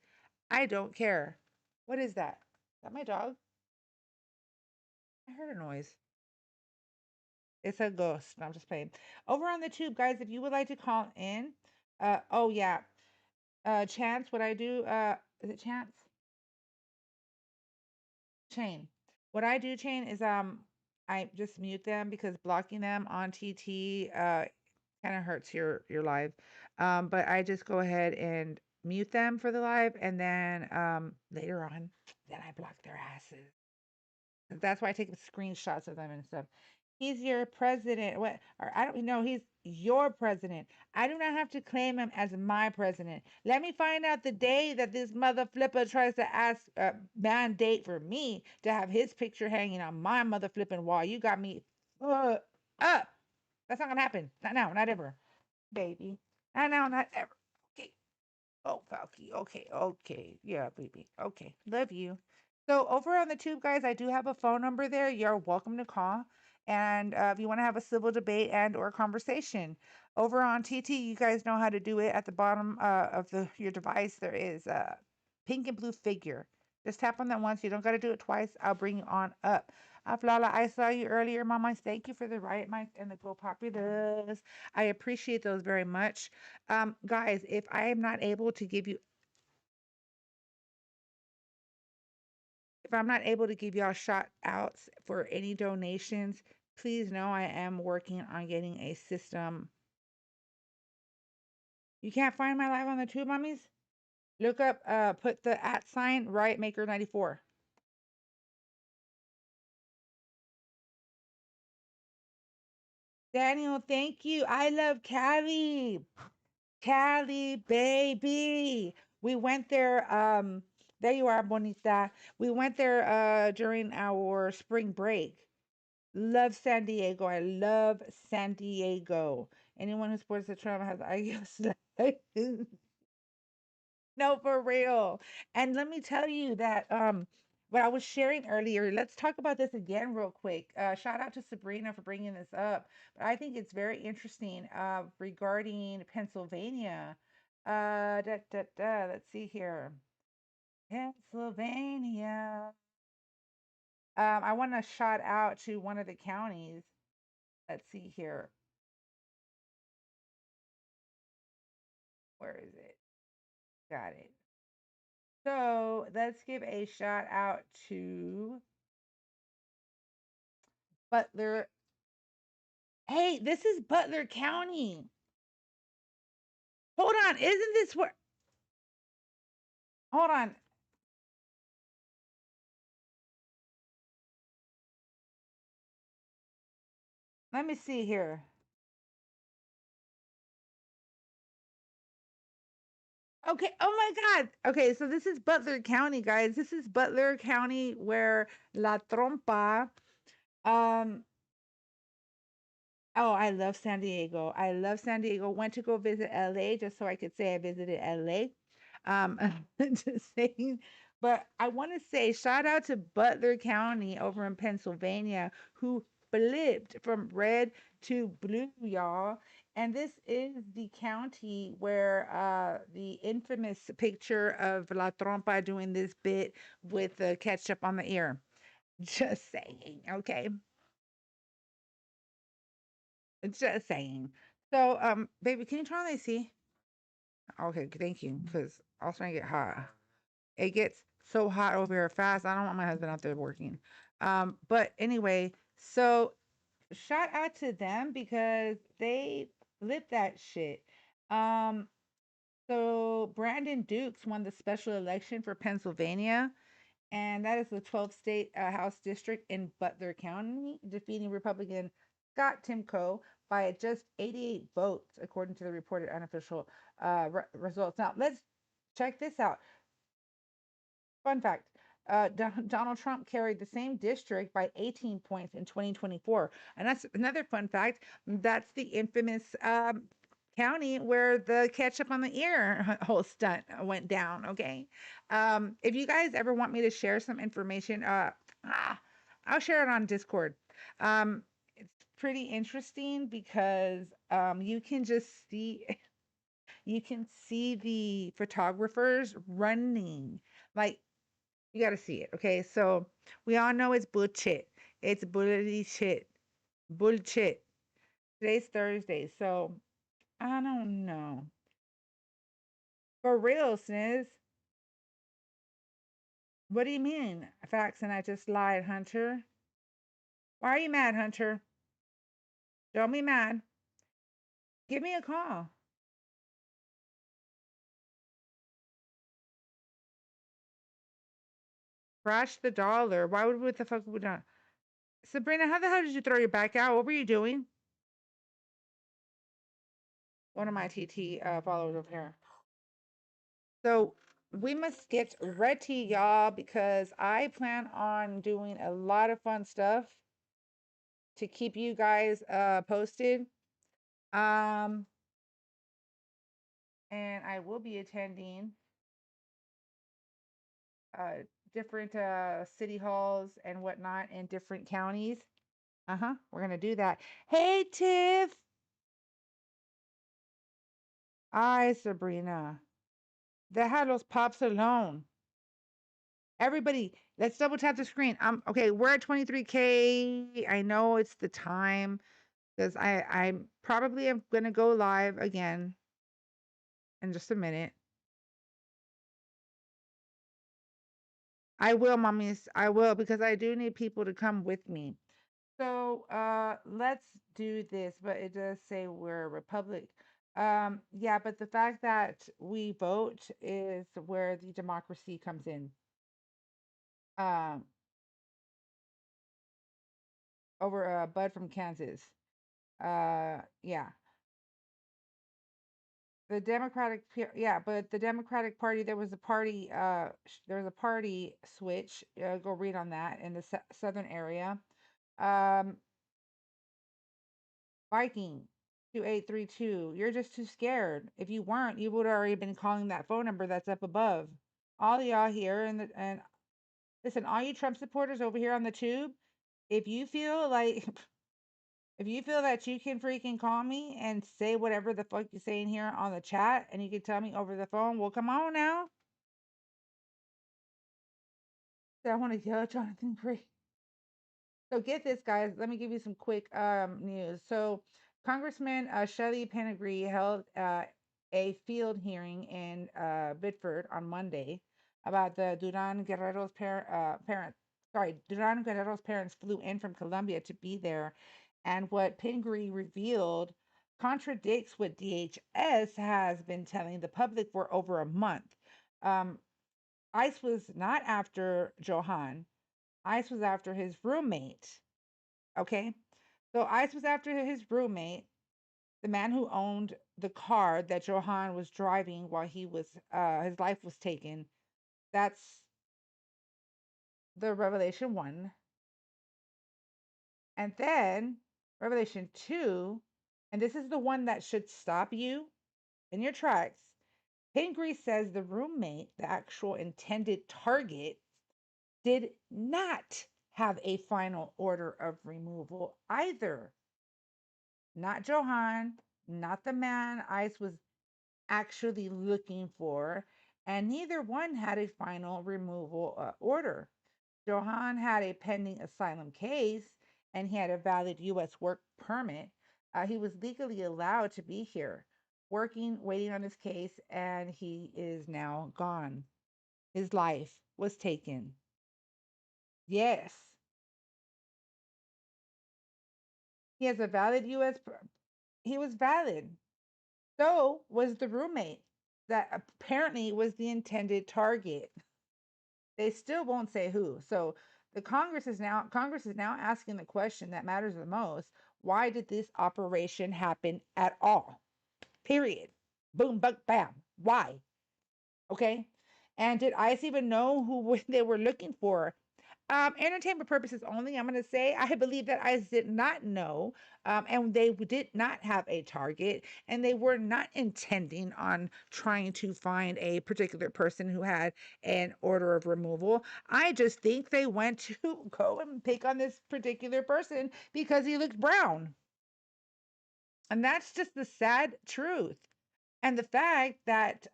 I don't care. What is that? Is that my dog? I heard a noise. It's a ghost. No, I'm just playing. Over on the tube, guys, if you would like to call in, oh yeah, Chance, what I do, is it Chance? Chain. What I do, Chain, is I just mute them because blocking them on TT kind of hurts your live. But I just go ahead and mute them for the live, and then later on, then I block their asses. That's why I take screenshots of them and stuff. He's your president. What? Or I don't know. He's your president. I do not have to claim him as my president. Let me find out the day that this mother flipper tries to ask mandate for me to have his picture hanging on my mother flipping wall. You got me up. That's not gonna happen. Not now. Not ever, baby. Not now. Not ever. Okay. Oh, Falky. Okay, okay. Yeah, baby. Okay. Love you. So over on the tube, guys, I do have a phone number there. You're welcome to call. And if you want to have a civil debate and or conversation. Over on TT, you guys know how to do it. At the bottom of your device, there is a pink and blue figure. Just tap on that once. You don't got to do it twice. I'll bring you on up. Aflala, I saw you earlier, Mama. Thank you for the Riot Mic and the Go Populous. I appreciate those very much. Guys, if I am not able to give you, if I'm not able to give y'all shout outs for any donations, please know I am working on getting a system. You can't find my live on the tube, mommies? Look up, put the @ sign Riot Maker 94. Daniel, thank you. I love Cali. Cali, baby. We went there. There you are, Bonita. We went there during our spring break. Love San Diego. I love San Diego. Anyone who supports the Trump has, I guess, no, for real. And let me tell you that what I was sharing earlier, let's talk about this again real quick. Shout out to Sabrina for bringing this up. But I think it's very interesting regarding Pennsylvania. Let's see here. Pennsylvania. I want to shout out to one of the counties. Let's see here. Where is it? Got it. So let's give a shout out to Butler. Hey, this is Butler County. Hold on. Isn't this where? Hold on. Let me see here. Okay. Oh my God. Okay. So this is Butler County, guys. This is Butler County where La Trompa. Um. Oh, I love San Diego. I love San Diego. Went to go visit LA just so I could say I visited LA. Um, just saying. But I want to say shout out to Butler County over in Pennsylvania who flipped from red to blue, y'all. And this is the county where the infamous picture of La Trompa doing this bit with the ketchup on the ear. Just saying, okay? Just saying. So, baby, can you turn on the AC? Okay, thank you, because I was trying to get hot. It gets so hot over here fast. I don't want my husband out there working. But anyway, so shout out to them because they lit that shit. Um, so Brandon Dukes won the special election for Pennsylvania, and that is the 12th state House district in Butler County, defeating Republican Scott Timko by just 88 votes, according to the reported unofficial results. Now, let's check this out. Fun fact. Donald Trump carried the same district by 18 points in 2024. And that's another fun fact. That's the infamous county where the ketchup on the ear whole stunt went down. Okay. If you guys ever want me to share some information, I'll share it on Discord. It's pretty interesting because you can just see you can see the photographers running like you got to see it. Okay. So we all know it's bullshit. It's bullshit. Bullshit. Today's Thursday. So I don't know. For real, Sniz. What do you mean? Facts and I just lied, Hunter. Why are you mad, Hunter? Don't be mad. Give me a call. Crash the dollar. Why would what the fuck would not? Sabrina, how the hell did you throw your back out? What were you doing? One of my TT followers over here. So we must get ready, y'all, because I plan on doing a lot of fun stuff to keep you guys posted. And I will be attending different city halls and whatnot in different counties. We're gonna do that. Hey, Tiff. Hi, Sabrina. Deja los pops alone. Everybody, let's double tap the screen. Okay, we're at 23K. I know it's the time because I probably am gonna go live again in just a minute. I will, mommies. I will because I do need people to come with me. So let's do this, but it does say we're a republic. Yeah, but the fact that we vote is where the democracy comes in. Um, over Bud from Kansas. Yeah. The yeah, but the Democratic Party, there was a party, there was a party switch. Go read on that in the southern area. Um, Viking 2832. You're just too scared. If you weren't, you would have already been calling that phone number that's up above. All y'all here and listen, all you Trump supporters over here on the tube, if you feel like if you feel that you can freaking call me and say whatever the fuck you're saying here on the chat and you can tell me over the phone, well, come on now. I want to yell Jonathan Gray. So get this, guys. Let me give you some quick news. So Congressman Shelley Penegry held a field hearing in Biddeford on Monday about the Duran Guerrero's parents. Sorry, Duran Guerrero's parents flew in from Colombia to be there, and what Penegry revealed contradicts what DHS has been telling the public for over a month. ICE was not after Johan. ICE was after his roommate. Okay. So ICE was after his roommate, the man who owned the car that Johan was driving while he was his life was taken. That's the Revelation 1. And then Revelation 2, and this is the one that should stop you in your tracks. Pingree says the roommate, the actual intended target, did not have a final order of removal either. Not Johan, not the man ICE was actually looking for, and neither one had a final removal order. Johan had a pending asylum case and he had a valid U.S. work permit. He was legally allowed to be here, working, waiting on his case, and he is now gone. His life was taken. Yes. He has a valid U.S. He was valid. So was the roommate that apparently was the intended target. They still won't say who. So the Congress is now asking the question that matters the most. Why did this operation happen at all? Period. Boom, bam. Why? Okay. And did ICE even know who they were looking for? Entertainment purposes only. I'm going to say I believe that ICE did not know, and they did not have a target, and they were not intending on trying to find a particular person who had an order of removal. I just think they went to go and pick on this particular person because he looked brown. And that's just the sad truth. And the fact that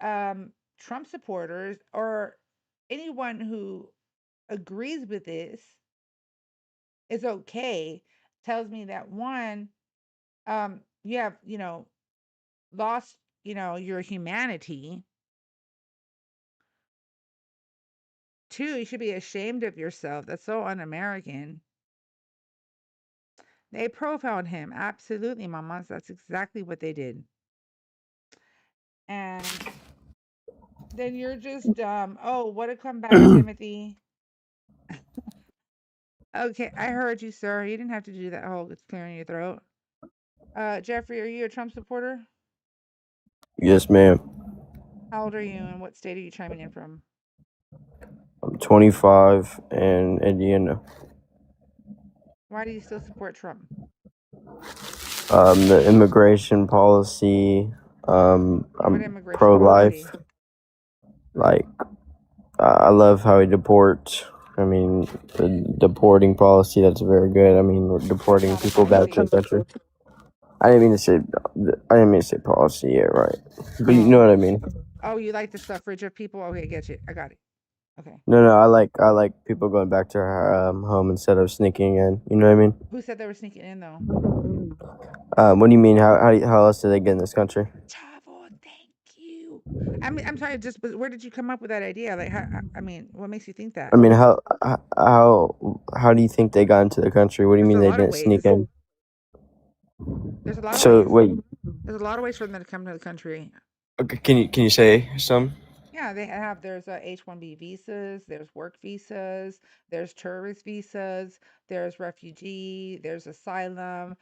Trump supporters or anyone who agrees with this is okay tells me that one, you have, lost, your humanity. Two, you should be ashamed of yourself. That's so un-American. They profiled him. Absolutely, mamas. That's exactly what they did. And then you're just oh, what a comeback, Timothy. Okay, I heard you, sir. You didn't have to do that whole it's clearing your throat. Jeffrey, are you a Trump supporter? Yes, ma'am. How old are you and what state are you chiming in from? I'm 25 in Indiana. Why do you still support Trump? The immigration policy. I'm pro-life. Policy? Like, I love how he deports. I mean, the deporting policy, that's very good. I mean, we're deporting people back to the country. I didn't mean to say policy, yeah, right. But you know what I mean. Oh, you like the suffrage of people? Okay, get you. I got it. Okay. No, I like people going back to our home instead of sneaking in. You know what I mean? Who said they were sneaking in though? What do you mean? How else did they get in this country? Chavo, thank you. I mean, I'm sorry. Just where did you come up with that idea? Like, what makes you think that? I mean, how do you think they got into the country? What do you mean they didn't sneak in? There's a lot of ways. Wait. There's a lot of ways for them to come to the country. Okay, can you say some? Yeah, there's H-1B visas, there's work visas, there's tourist visas, there's refugee, there's asylum.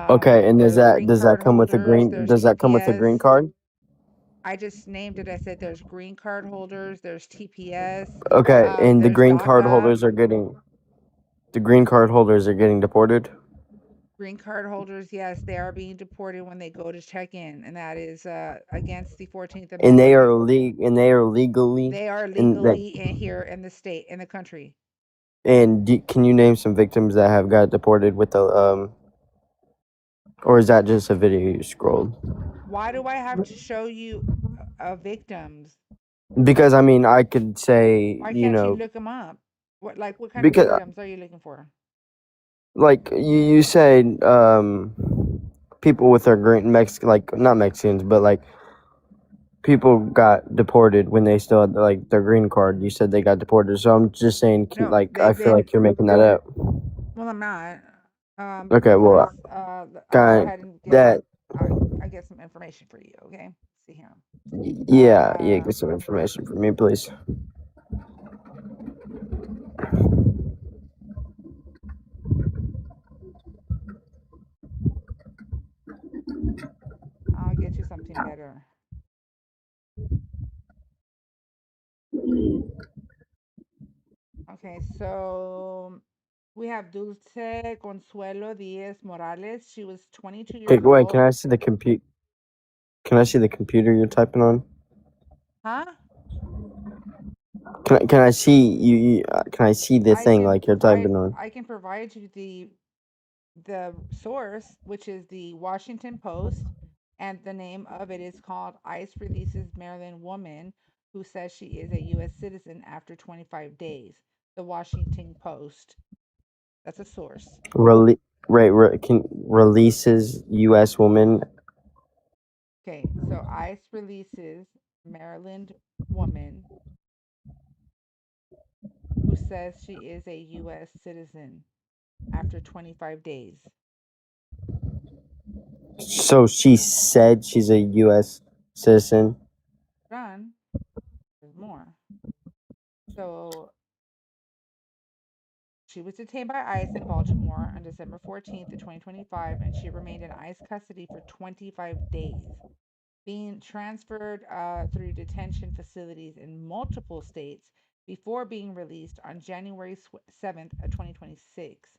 Okay, and does that come with a green card? I just named it. I said there's green card holders, there's TPS. Okay, and the green card DACA. holders are getting deported? Green card holders, yes, they are being deported when they go to check in, and that is against the 14th Amendment. And they are legally. They are legally in here in the state, in the country. And can you name some victims that have got deported with the or is that just a video you scrolled? Why do I have to show you victims? Because I mean, I could say, why can't you look them up? What kind of victims are you looking for? Like you said, people with their green not Mexicans, but like people got deported when they still had like their green card. You said they got deported, so I'm just saying, I feel like you're making that up. Well, I'm not. Okay, well, I'll go ahead and I get some information for you. Okay, let's see here. Yeah, get some information for me, please. I'll get you something better. Okay, so we have Dulce Consuelo Diaz Morales. She was 22 years old. Wait, can I see the computer you're typing on? Huh? Can I see you? Can I see the thing like you're typing on? I can provide you the source, which is the Washington Post, and the name of it is called "ICE Releases Maryland Woman Who Says She Is a U.S. Citizen After 25 Days." The Washington Post. That's a source. Releases U.S. woman. Okay, so ICE releases Maryland woman who says she is a U.S. citizen after 25 days. So she said she's a U.S. citizen? Run. There's more. So She was detained by ICE in Baltimore on December 14th of 2025, and she remained in ICE custody for 25 days, being transferred through detention facilities in multiple states before being released on January 7th of 2026.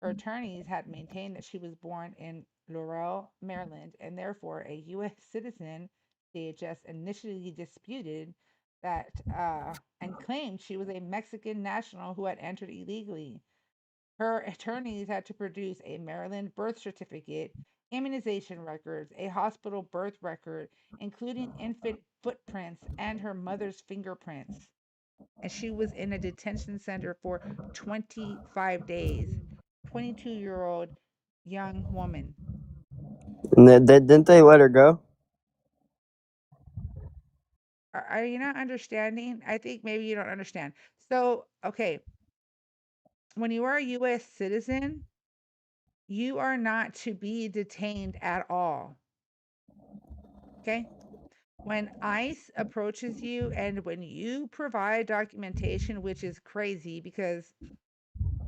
Her attorneys had maintained that she was born in Laurel, Maryland, and therefore a U.S. citizen. DHS initially disputed that and claimed she was a Mexican national who had entered illegally. Her attorneys had to produce a Maryland birth certificate, immunization records, a hospital birth record, including infant footprints and her mother's fingerprints. And she was in a detention center for 25 days. 22-year-old young woman. And didn't they let her go? Are you not understanding? I think maybe you don't understand. So, okay, when you are a U.S. citizen, you are not to be detained at all. Okay? When ICE approaches you and when you provide documentation, which is crazy because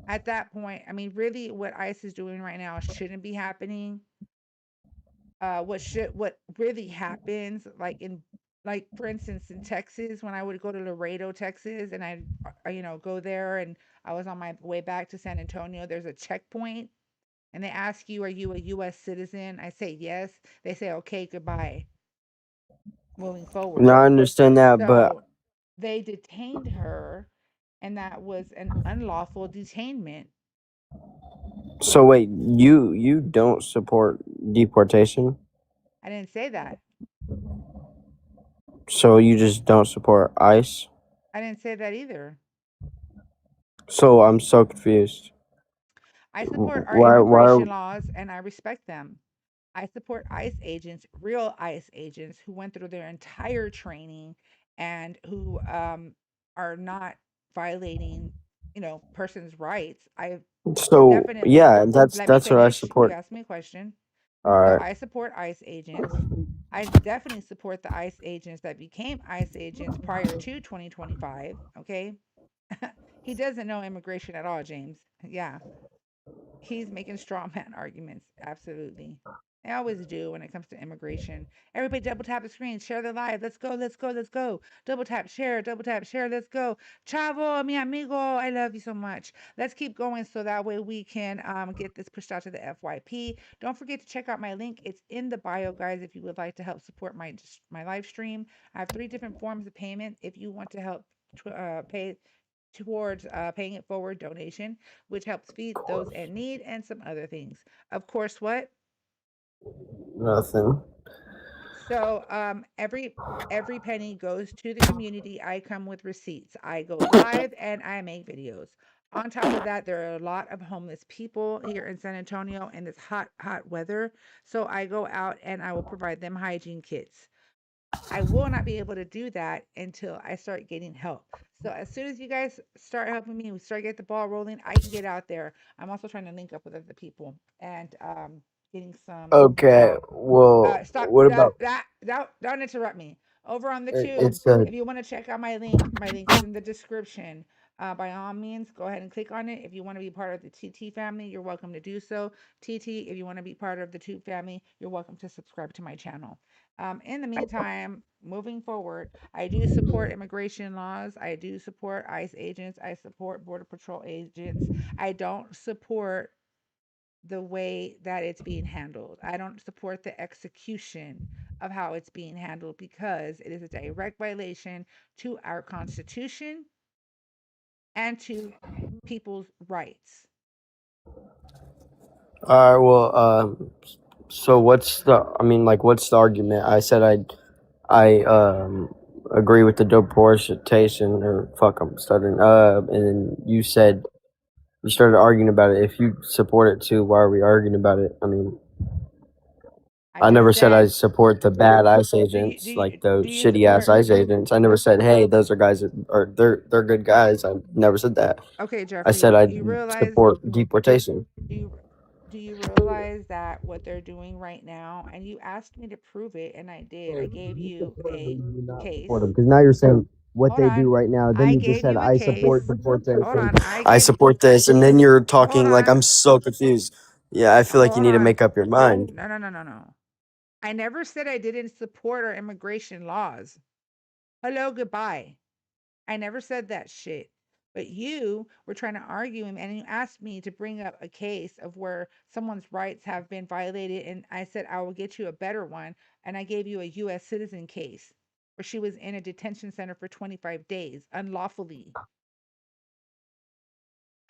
at that point, I mean, really what ICE is doing right now shouldn't be happening. What really happens, like for instance in Texas, when I would go to Laredo, Texas, and I go there, and I was on my way back to San Antonio, there's a checkpoint, and they ask you, are you a U.S. citizen? I say yes. They say okay, goodbye, moving forward. No, I understand that, but So they detained her, and that was an unlawful detainment. so wait, you don't support deportation? I didn't say that. So you just don't support ICE? I didn't say that either. So I'm so confused. I support our Why immigration laws and I respect them. I support ICE agents, real ICE agents who went through their entire training and who are not violating, persons' rights. I So definitely yeah, let me that's what I finish. You support. asked me a question. All So right. I support ICE agents. I definitely support the ICE agents that became ICE agents prior to 2025. Okay. He doesn't know immigration at all, James. Yeah. He's making straw man arguments. Absolutely. They always do when it comes to immigration. Everybody double tap the screen, share the live. Let's go, let's go, let's go. Double tap, share, let's go. Chavo, mi amigo, I love you so much. Let's keep going so that way we can get this pushed out to the FYP. Don't forget to check out my link. It's in the bio, guys, if you would like to help support my live stream. I have 3 different forms of payment if you want to help pay towards paying it forward donation, which helps feed those in need and some other things. Of course, what? Nothing. So every penny goes to the community. I come with receipts. I go live and I make videos. On top of that, there are a lot of homeless people here in San Antonio in this hot, hot weather. So I go out and I will provide them hygiene kits. I will not be able to do that until I start getting help. So as soon as you guys start helping me, we start get the ball rolling, I can get out there. I'm also trying to link up with other people and getting some Okay. help. Well, Stop what that about that don't interrupt me. Over on the tube, it's a if you want to check out my link is in the description. By all means, go ahead and click on it. If you want to be part of the TT family, you're welcome to do so. TT, if you want to be part of the Tube family, you're welcome to subscribe to my channel. In the meantime, moving forward, I do support immigration laws. I do support ICE agents. I support Border Patrol agents. I don't support the way that it's being handled. I don't support the execution of how it's being handled because it is a direct violation to our Constitution and to people's rights. all right. Well, so what's the? I mean, like, what's the argument? I said I agree with the deportation or fuck, I'm stuttering. And then you said you started arguing about it. If you support it too, why are we arguing about it? I mean, I just never said I said, support the bad ICE do agents, like the you shitty ass support? ICE agents. I never said, hey, those are guys that are they're good guys. I never said that. Okay, I said Jeffrey, I you realize support deportation. do you do you realize that what they're doing right now, and you asked me to prove it, and I did. I gave you a case. Because now you're saying what Hold they on. do right now. Then I you just gave said you a I case. support Hold on. I support this, and then you're talking like on. I'm so confused. Yeah, I feel like you Hold need to on. make up your mind. No. I never said I didn't support our immigration laws. Hello, goodbye. I never said that shit. But you were trying to argue and you asked me to bring up a case of where someone's rights have been violated. And I said, I will get you a better one. And I gave you a U.S. citizen case where she was in a detention center for 25 days unlawfully.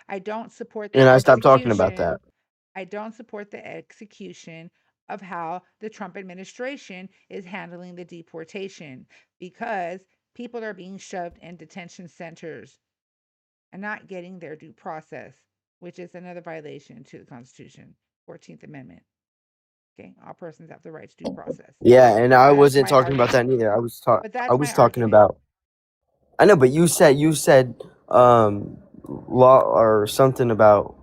I don't support the And I stopped talking about that. I don't support the execution of how the Trump administration is handling the deportation because people are being shoved in detention centers and not getting their due process, which is another violation to the Constitution, 14th Amendment. Okay, all persons have the right to due process. Yeah, and I That's wasn't my talking about that argument. neither. But I that's was my talking argument. about. I know, but you said law or something about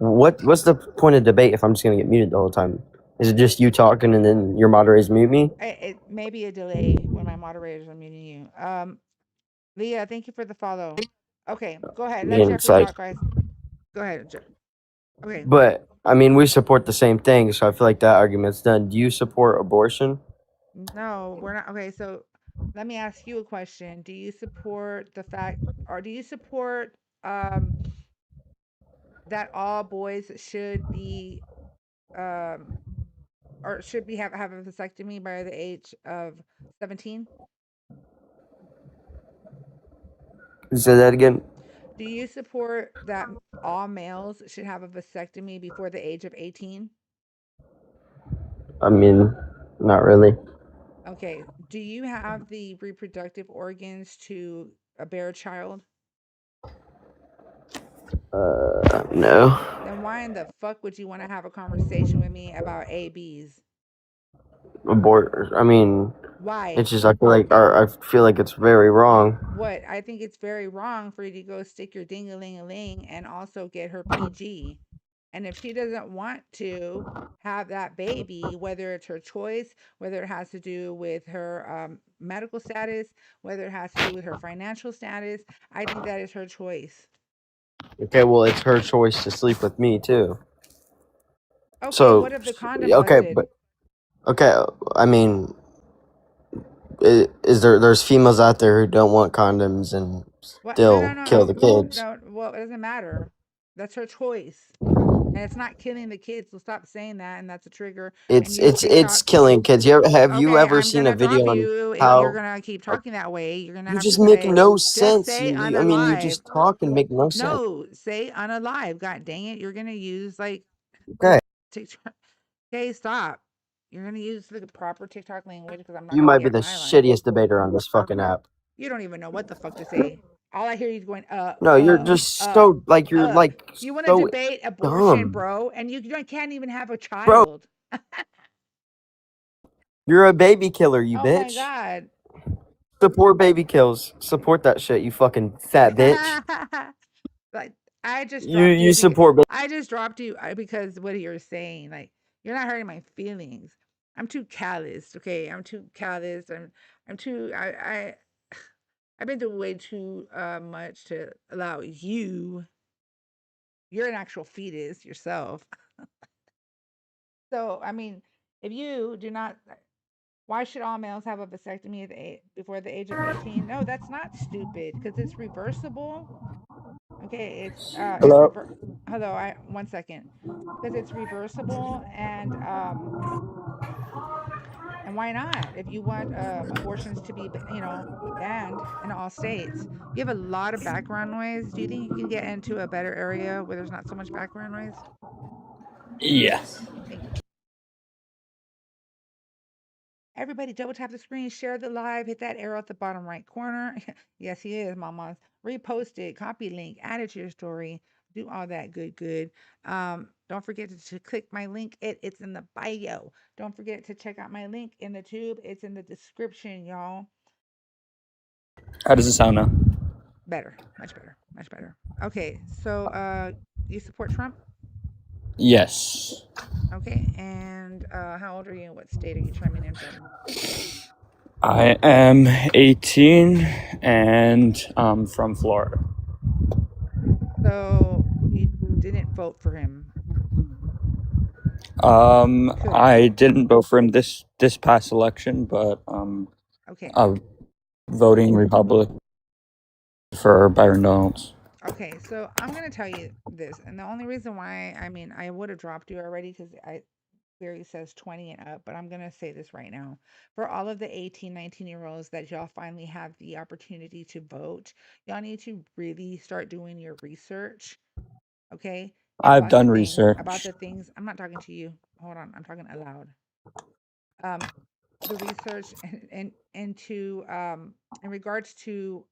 what's the point of debate if I'm just gonna get muted the whole time? Is it just you talking and then your moderators mute me? It may be a delay when my moderators are muting you. Leah, thank you for the follow. Okay, go ahead. Let And it's Jeffrey like, talk, guys. Go ahead. Okay. but I mean, we support the same thing, so I feel like that argument's done. Do you support abortion? No, we're not. Okay, so let me ask you a question. Do you support the fact, or do you support that all boys should be um or should be have a vasectomy by the age of 17? Say that again. Do you support that all males should have a vasectomy before the age of 18? I mean, not really. Okay. Do you have the reproductive organs to bear a child? No. Then why in the fuck would you want to have a conversation with me about ABs? I mean, Why? it's just I feel like it's very wrong. What? I think it's very wrong for you to go stick your ding-a-ling-a-ling and also get her PG. And if she doesn't want to have that baby, whether it's her choice, whether it has to do with her medical status, whether it has to do with her financial status, I think that is her choice. Okay, well, it's her choice to sleep with me too. Okay, So, what if the condom okay, busted? but okay, I mean, there's females out there who don't want condoms and What? still kill the kids. No, well, it doesn't matter. That's her choice. And it's not killing the kids, so stop saying that, and that's a trigger. It's killing kids. Have you Okay, ever I'm seen a gonna drop video on you if how you're gonna keep talking that way. You're gonna you have to just make say, no just sense? say I mean, you just unalive. talk and make no sense. No, say unalive. God dang it, you're gonna use like Okay, TikTok. Okay, stop. You're gonna use the proper TikTok language because I'm not you gonna might be get the my line. shittiest debater on this fucking app. You don't even know what the fuck to say. All I hear you going, No, you're just so like you're like you want to so debate abortion, dumb. bro, and you can't even have a Bro, child. you're a baby killer, you Oh bitch. my god. Support baby kills. Support that shit, you fucking fat bitch. Like I just dropped You support. I just dropped you because what you're saying, like you're not hurting my feelings. I'm too callous, okay? I'm too callous. I'm too I've been through way too much to allow you. You're an actual fetus yourself. So I mean, if you do not, why should all males have a vasectomy before the age of 18? No, that's not stupid because it's reversible. Okay, it's Hello. hello, 1 second. Because it's reversible and why not? If you want abortions to be, banned in all states, you have a lot of background noise. Do you think you can get into a better area where there's not so much background noise? Yeah. Thank you. Everybody double tap the screen, share the live, hit that arrow at the bottom right corner. Yes, he is, mama. Repost it, copy link, add it to your story, do all that good. Don't forget to click my link. It's in the bio. Don't forget to check out my link in the tube. It's in the description, y'all. How does it sound now? Better, much better. Okay, so you support Trump? Yes. Okay, and how old are you? What state are you chiming in from? I am 18 and I'm from Florida. So you didn't vote for him. Could I have. didn't vote for him this past election, but Okay. voting Republican for Byron Donalds. Okay, so I'm gonna tell you this, and the only reason why, I mean, I would have dropped you already because I where he says 20 and up, but I'm gonna say this right now. For all of the 18, 19-year-olds that y'all finally have the opportunity to vote, y'all need to really start doing your research, okay? I've done research. About the things. I'm not talking to you. Hold on, I'm talking aloud. The research and into in regards to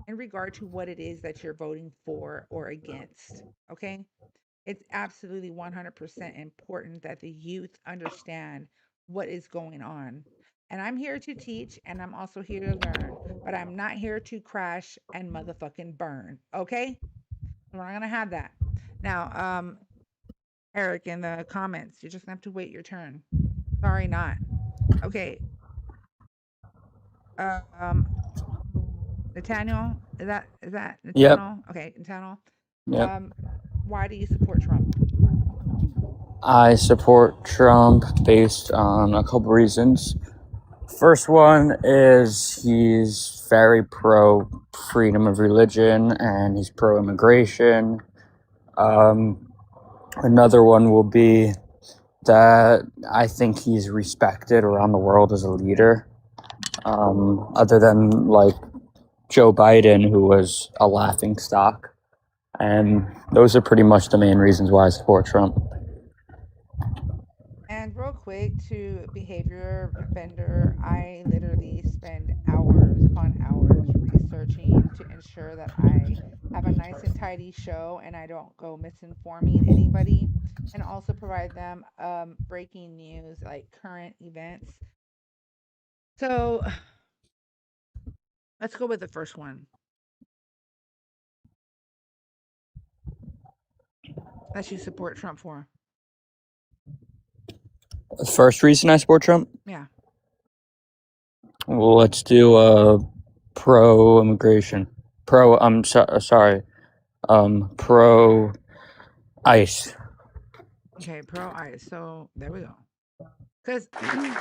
in regard to what it is that you're voting for or against, okay? It's absolutely 100% important that the youth understand what is going on. And I'm here to teach and I'm also here to learn, but I'm not here to crash and motherfucking burn, okay? We're not going to have that. Now, Eric, in the comments, you're just going to have to wait your turn. Sorry, not. Okay. Nathaniel, is that Yep. Nathaniel? Okay, Nathaniel. Yep. Why do you support Trump? I support Trump based on a couple reasons. First one is he's very pro freedom of religion and he's pro immigration. Another one will be that I think he's respected around the world as a leader. Other than like Joe Biden, who was a laughing stock. And those are pretty much the main reasons why I support Trump. And real quick to behavior vendor, I literally spend hours upon hours researching to ensure that I have a nice and tidy show and I don't go misinforming anybody, and also provide them breaking news like current events. So let's go with the first one that you support Trump for. The first reason I support Trump? Yeah. Well, let's do pro immigration. Sorry. Pro ICE. Okay, pro ICE. So there we go. Because and I'm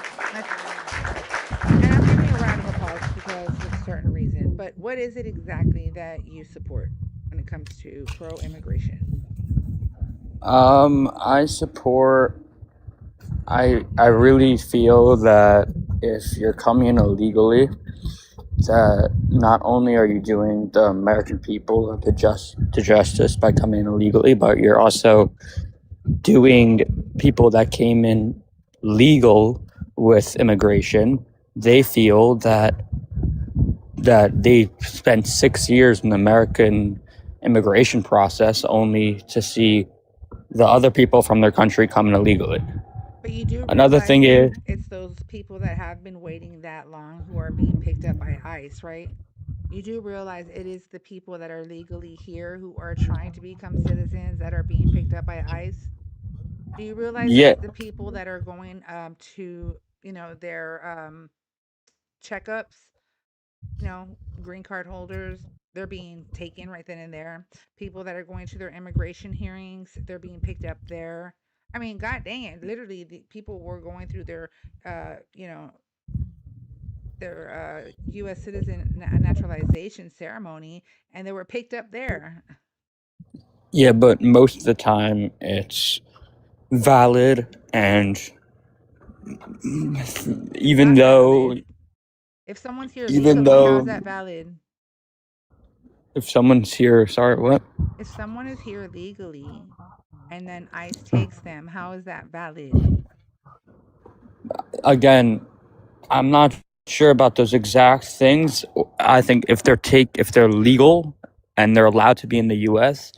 giving you a round of applause because of a certain reason. But what is it exactly that you support when it comes to pro immigration? I support. I really feel that if you're coming in illegally, that not only are you doing the American people to justice by coming in illegally, but you're also doing people that came in legal with immigration. They feel that they spent 6 years in the American immigration process only to see the other people from their country coming illegally. But you do Another thing is, it's those people that have been waiting that long who are being picked up by ICE, right? You do realize it is the people that are legally here who are trying to become citizens that are being picked up by ICE. Do you realize yeah, that the people that are going to their checkups, green card holders, they're being taken right then and there. People that are going to their immigration hearings, they're being picked up there. I mean, god dang it, literally the people were going through their you know their US citizen naturalization ceremony and they were picked up there. yeah, but most of the time it's valid, and even though Valid. If someone's here even legally, how's though that valid? if someone's here, sorry, what? If someone is here legally and then ICE takes them, how is that valid? Again, I'm not sure about those exact things. I think if they're legal and they're allowed to be in the US,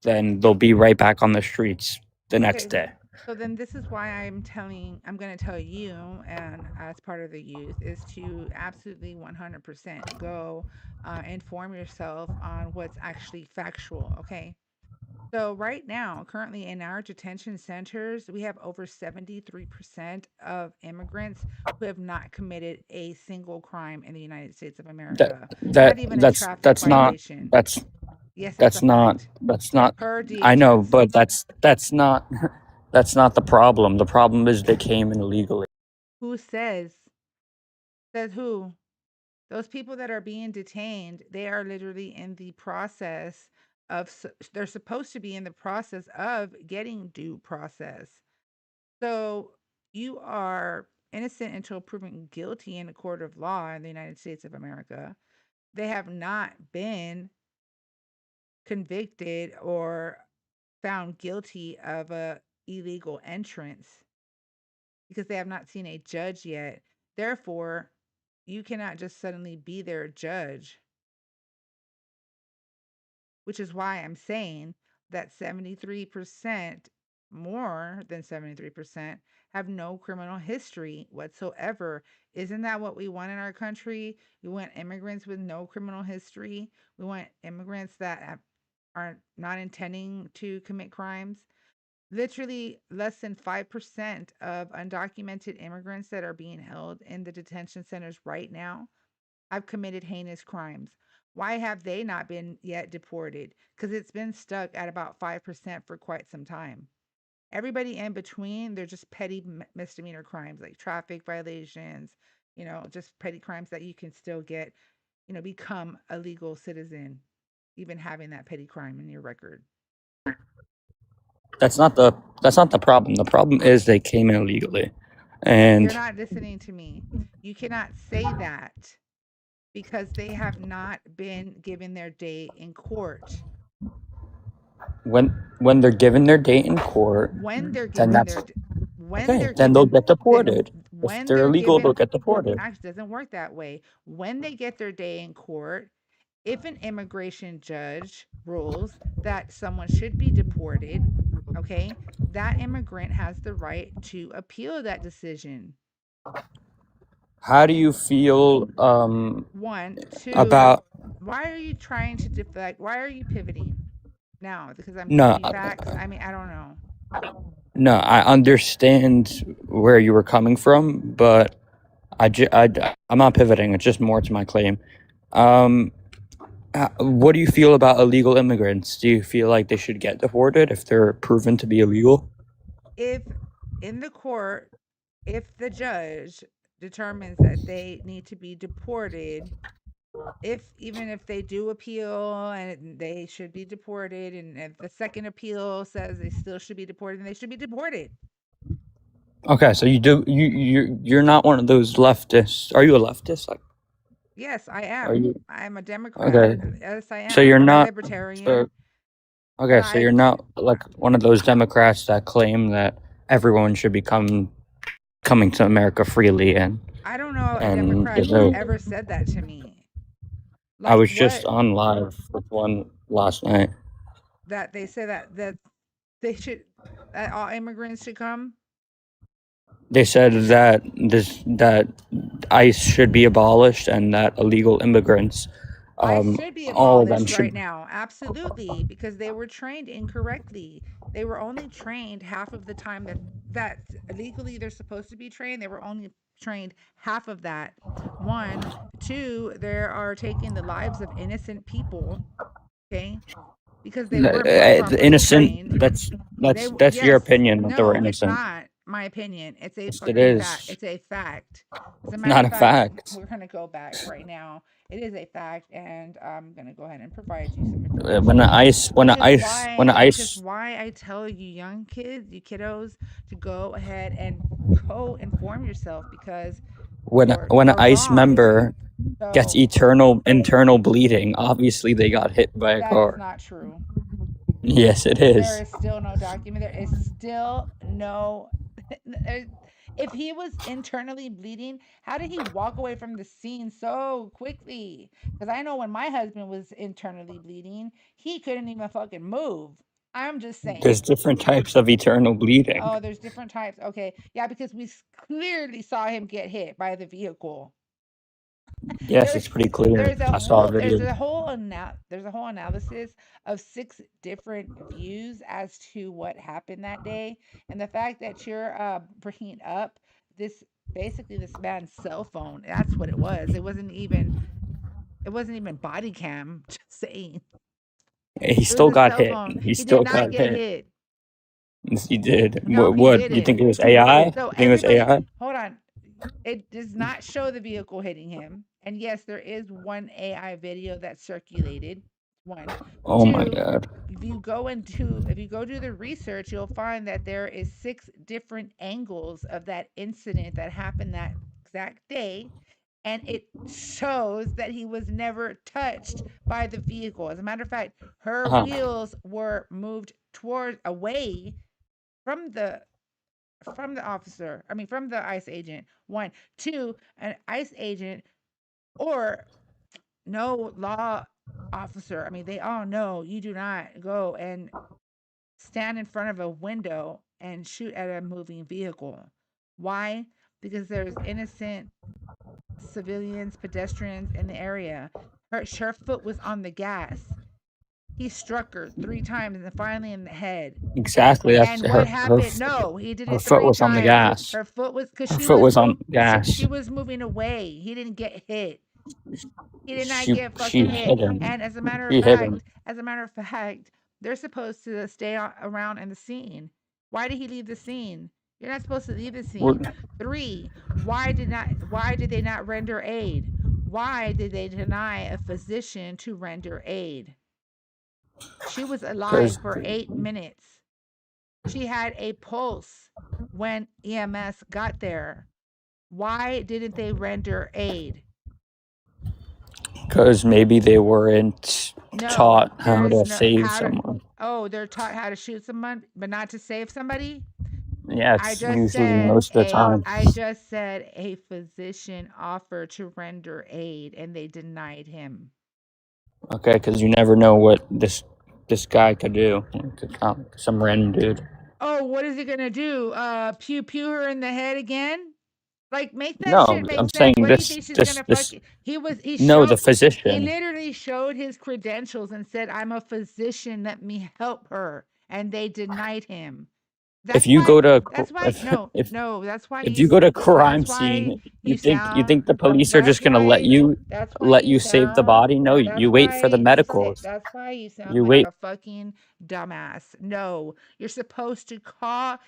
then they'll be right back on the streets the next day. So then this is why I'm going to tell you, and as part of the youth, is to absolutely 100% go inform yourself on what's actually factual, okay? So right now, currently in our detention centers, we have over 73% of immigrants who have not committed a single crime in the United States of That America. that Not even a that's traffic that's not violation. that's Yes, it's a that's not fact. that's not. Per I know, DHS. but that's not that's not the problem. The problem is they came in illegally. Who says? Says who? Those people that are being detained, they are literally in the process of, they're supposed to be in the process of getting due process. So you are innocent until proven guilty in a court of law in the United States of America. They have not been convicted or found guilty of a illegal entrance because they have not seen a judge yet. Therefore, you cannot just suddenly be their judge, which is why I'm saying that 73%, more than 73%, have no criminal history whatsoever. Isn't that what we want in our country? We want immigrants with no criminal history. We want immigrants that are not intending to commit crimes. Literally, less than 5% of undocumented immigrants that are being held in the detention centers right now have committed heinous crimes. Why have they not been yet deported? Because it's been stuck at about 5% for quite some time. Everybody in between, they're just petty misdemeanor crimes like traffic violations, just petty crimes that you can still get, become a legal citizen, even having that petty crime in your record. That's not the problem. The problem is they came in illegally, You're and not listening to me. You cannot say that because they have not been given their day in court. when they're given their date in court, When they're then given that's their when okay. they're Then they'll given get then deported. If when they're they're illegal, they'll given get deported. actually doesn't work that way. When they get their day in court, if an immigration judge rules that someone should be deported, okay, that immigrant has the right to appeal that decision. How do you feel One, two, about why are you trying to deflect? Why are you pivoting now? Because I'm no? giving you facts. I mean, I don't know. No, I understand where you were coming from, but I'm not pivoting. It's just more to my claim. Um, what do you feel about illegal immigrants? Do you feel like they should get deported if they're proven to be illegal? If in the court, if the judge determines that they need to be deported, even if they do appeal and they should be deported, and if the second appeal says they still should be deported, then they should be deported. Okay, so you're not one of those leftists. Are you a leftist? Like, Yes, I are am. you I'm a Democrat. okay? Yes, I So am. you're I'm a not. libertarian. So But okay, so you're not like one of those Democrats that claim that everyone should be coming to America freely I don't know a and Democrat there's who's no. ever said that to me. I Like was just what? on live with one last night. That they say that they should that all immigrants should come. They said that ICE should be abolished and that illegal immigrants, ICE should be all of them abolished right should. now. Absolutely, because they were trained incorrectly. They were only trained half of the time that legally they're supposed to be trained. They were only trained half of that. One, two, they are taking the lives of innocent people, okay? Because they weren't properly Innocent. trained. That's your Yes, opinion that they were no, it's innocent. not my opinion. It's a Yes, it fucking fact. is. It's a fact. As a It's matter not of a fact, fact. we're gonna go back right now. It is a fact, and I'm gonna go ahead and provide you some When the information. ICE, when the ICE, when the Which is ICE, why I tell you young kids, you kiddos, to go ahead and go inform yourself because when an you're ICE wrong. member gets So internal bleeding, obviously they got hit by a that is car. not true. Yes, it There is. is still no document. There is still no. If he was internally bleeding, how did he walk away from the scene so quickly? Because I know when my husband was internally bleeding, he couldn't even fucking move. I'm just There's saying. different types of eternal bleeding. Oh, there's different types. Okay. Yeah, because we clearly saw him get hit by the vehicle. Yes, There, it's pretty clear. there's a I saw a whole there's video. a whole there's a whole analysis of 6 different views as to what happened that day, and the fact that you're bringing up this basically this man's cell phone. That's what it was. It wasn't even body cam. Just saying, He it was still a got cell hit. phone. He He did still not got get hit. hit. Yes, he did. No, he What? You didn't. think it was AI? You So think it was everybody, AI? hold on. It does not show the vehicle hitting him. And yes, there is one AI video that circulated. One. Oh my Two, god. if you go do the research, you'll find that there is 6 different angles of that incident that happened that exact day. And it shows that he was never touched by the vehicle. As a matter of fact, her Uh-huh. wheels were moved away from the officer. I mean, from the ICE agent. 1, 2, an ICE agent or no law officer. I mean, they all know you do not go and stand in front of a window and shoot at a moving vehicle. Why? Because there's innocent civilians, pedestrians in the area. Her foot was on the gas. He struck her 3 times and then finally in the head. Exactly. That's And what happened? No, he did her it foot 3 was on the times. gas. Her foot was because Her she foot was was on gas. she was moving away. He didn't get hit. He did not She get she fucking hit. hit him. And as a matter She of hit him. fact, they're supposed to stay around in the scene. Why did he leave the scene? You're not supposed to leave the scene. We're- 3, why did they not render aid? Why did they deny a physician to render aid? She was alive 'Cause for 8 minutes. She had a pulse when EMS got there. Why didn't they render aid? Because maybe they weren't No, taught how there's to no save how to. someone. Oh, they're taught how to shoot someone, but not to save somebody. Yeah, I it's just usually said most of the time. a physician offered to render aid, and they denied him. Okay, because you never know what this guy could do. Some random dude. Oh, what is he gonna do? Pew pew her in the head again? Like, make that No, shit make I'm sense. saying What do you this think she's this gonna this. fucking? He No, the showed. He physician. literally showed his credentials and said, "I'm a physician. Let me help her," and they denied him. If you go to That's why. No, if no. That's why if you go to crime That's why scene, you you think the sound. police are That's just gonna let why. you That's why you save the sound. body? No, That's you wait for the why medicals. That's why you sound You like wait. a fucking dumbass. No, you're supposed to call.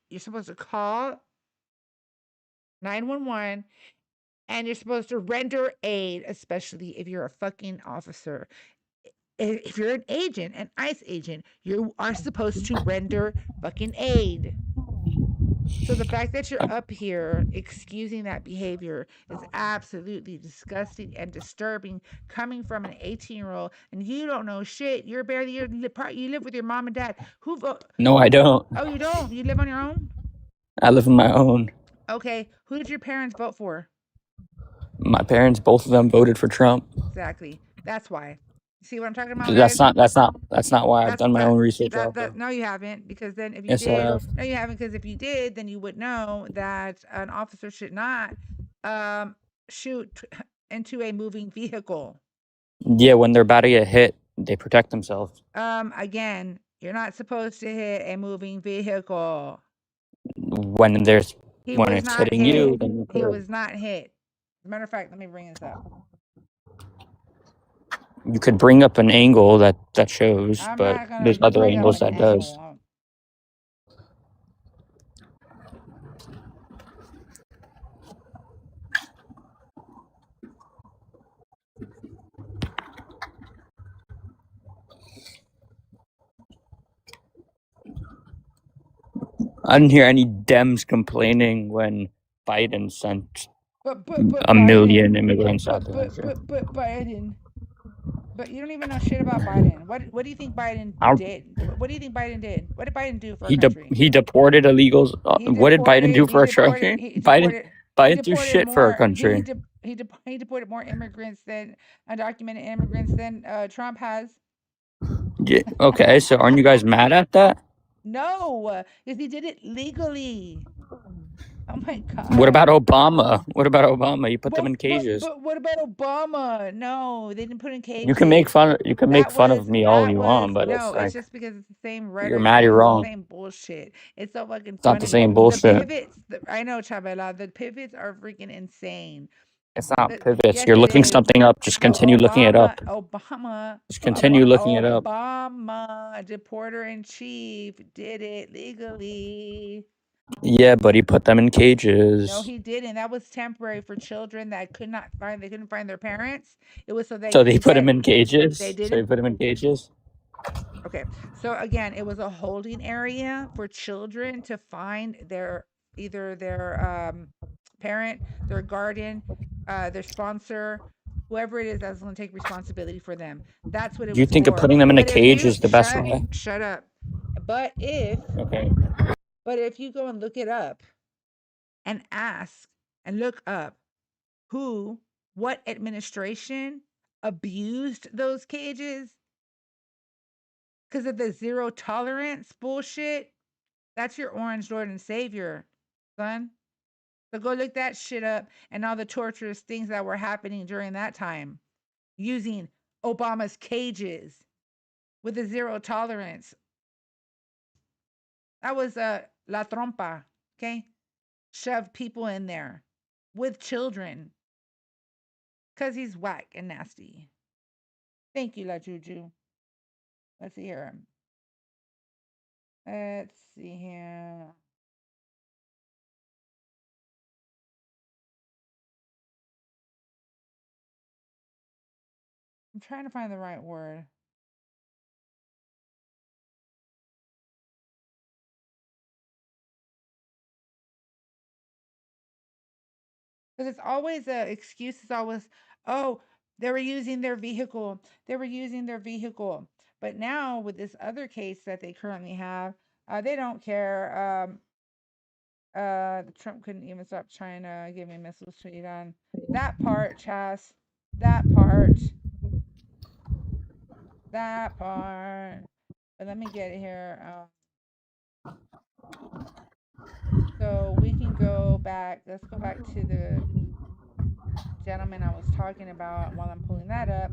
You're supposed to call 911, and you're supposed to render aid, especially if you're a fucking officer. If you're an agent, an ICE agent, you are supposed to render fucking aid. So the fact that you're up here excusing that behavior is absolutely disgusting and disturbing, coming from an 18-year-old, and you don't know shit. You're barely you live with your mom and dad. Who vote? No, I don't. Oh, you don't? You live on your own? I live on my own. Okay. Who did your parents vote for? My parents, both of them, voted for Trump. Exactly. That's why. See what I'm talking about, That's guys? not why I've done my own research. No, you haven't, because then if you Yes, I did, have. no, you haven't, because if you did, then you would know that an officer should not shoot into a moving vehicle. Yeah, when they're about to get hit, they protect themselves. Again, you're not supposed to hit a moving vehicle. When it's hitting hit. you, then He was not hit. As a matter of fact, let me bring this up. you could bring up an angle that shows, I'm but not gonna there's other bring up angles an that does. angle. I didn't hear any Dems complaining when Biden sent But a million immigrants out the country. But Biden. But you don't even know shit about Biden. What do you think Biden did? What do you think Biden did? What did Biden do for our country? He deported illegals. What did Biden do for our country? Biden do shit for our country. He deported more immigrants than undocumented immigrants than Trump has. Yeah, okay, so aren't you guys mad at that? No, because he did it legally. Oh my God. What about Obama? What about Obama? You put them in cages. But what about Obama? No, they didn't put in cages. You can make fun. You can make fun of me all you want, but no, it's like it's just because it's the same rhetoric. you're mad. You're It's wrong. the same bullshit. It's so fucking It's not funny. the same bullshit. The pivots, I know, Chabela. The pivots are freaking insane. It's not The- pivots. yes, You're it looking is. something up. Just continue looking it up. Obama. Just continue looking it up. Obama, deporter in chief, did it legally. Yeah, but he put them in cages. No, he didn't. That was temporary for children that couldn't find their parents. It was so they So could they put get- him in cages. They So didn't. they put him in cages. Okay. So again, it was a holding area for children to find either their parent, their guardian, their sponsor, whoever it is that's going to take responsibility for them. That's what it was. Do you think for. of putting them in a But if cage you- is the best way? Shut up. But if you go and look it up and ask and look up what administration abused those cages because of the zero tolerance bullshit, that's your Orange Lord and Savior, son. So go look that shit up and all the torturous things that were happening during that time using Obama's cages with the zero tolerance. That was La Trompa, okay? Shove people in there with children because he's whack and nasty. Thank you, La Juju. Let's see here. Let's see here. I'm trying to find the right word. Because it's always a excuse is always, oh, they were using their vehicle. They were using their vehicle. But now with this other case that they currently have, they don't care. Trump couldn't even stop trying to give me missiles to Iran. That part, Chas. That part. That part. But let me get it here. So we can go back. Let's go back to the gentleman I was talking about while I'm pulling that up.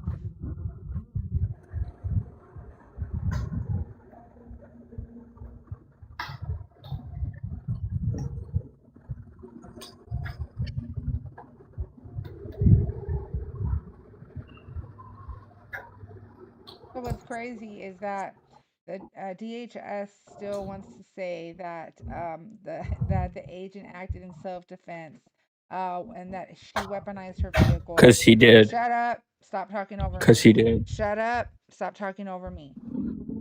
So what's crazy is that the DHS still wants to say that the agent acted in self-defense, and that she weaponized her vehicle. Because he did. Shut up! Stop talking over me. Because he did. Shut up! Stop talking over me.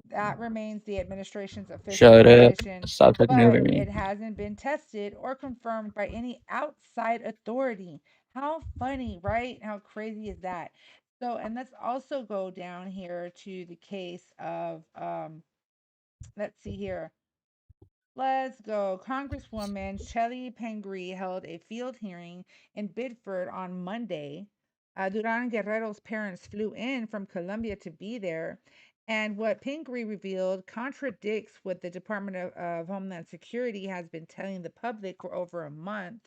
That remains the administration's official Shut position. up. Stop talking over me. It hasn't been tested or confirmed by any outside authority. How funny, right? How crazy is that? So, and let's also go down here to the case of, let's see here. Let's go. Congresswoman Shelley Pingree held a field hearing in Biddeford on Monday. Duran Guerrero's parents flew in from Colombia to be there. And what Pingree revealed contradicts what the Department of Homeland Security has been telling the public for over a month.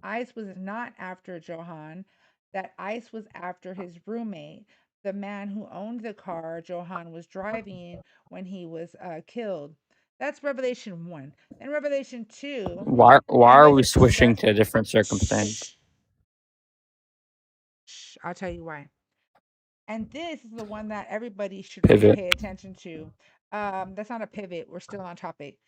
ICE was not after Johan, that ICE was after his roommate, the man who owned the car Johan was driving when he was killed. That's Revelation 1. And Revelation 2. Why are we switching to a different circumstance? Shh, I'll tell you why. And this is the one that everybody should Pivot. pay attention to. That's not a pivot. We're still on topic.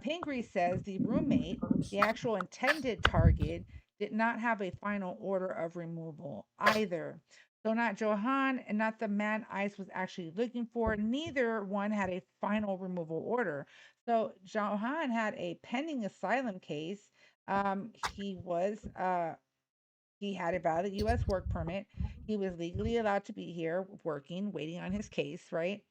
Pingree says the roommate, the actual intended target, did not have a final order of removal either. So not Johan and not the man ICE was actually looking for. Neither one had a final removal order. So Johan had a pending asylum case. He had a valid U.S. work permit. He was legally allowed to be here working, waiting on his case, right?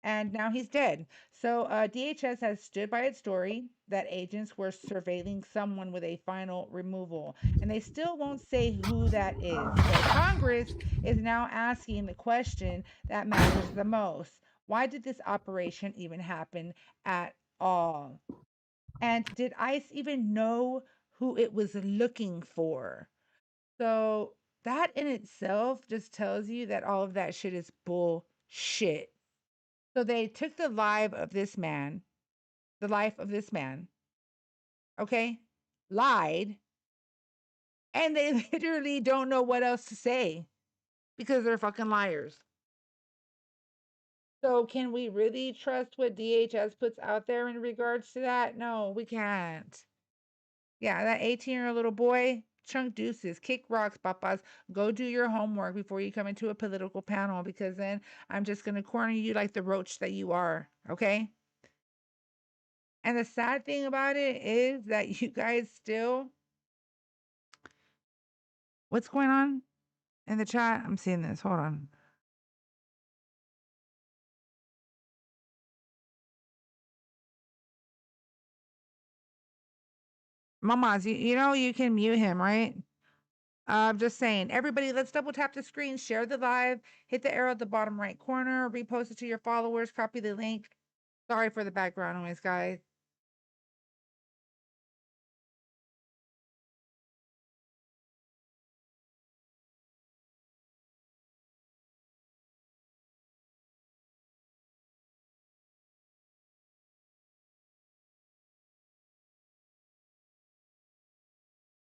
And now he's dead. So DHS has stood by its story that agents were surveilling someone with a final removal. And they still won't say who that is. So Congress is now asking the question that matters the most. Why did this operation even happen at all? And did ICE even know who it was looking for. So that in itself just tells you that all of that shit is bullshit. So they took the life of this man, okay, lied, and they literally don't know what else to say because they're fucking liars. So can we really trust what DHS puts out there in regards to that? No, we can't. Yeah, that 18-year-old little boy, chunk deuces, kick rocks, papas. Go do your homework before you come into a political panel because then I'm just going to corner you like the roach that you are, okay? And the sad thing about it is that you guys still. What's going on in the chat? I'm seeing this. Hold on. Mamas, you know you can mute him, right? I'm just saying, everybody, let's double tap the screen, share the live, hit the arrow at the bottom right corner, repost it to your followers, copy the link. Sorry for the background noise, guys.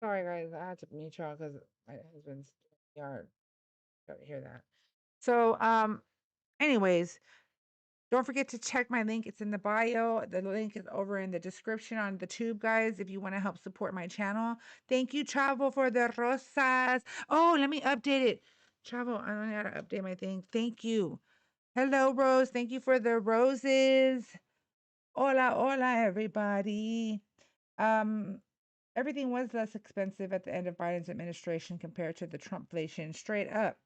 Sorry, guys, I had to mute y'all because my husband's in the yard. Got to hear that. So, anyways, don't forget to check my link. It's in the bio. The link is over in the description on the tube, guys, if you want to help support my channel. Thank you, Chavo, for the rosas. Oh, let me update it. Chavo, I don't know how to update my thing. Thank you. Hello, Rose. Thank you for the roses. Hola, hola, everybody. Everything was less expensive at the end of Biden's administration compared to the Trumpflation. Straight up.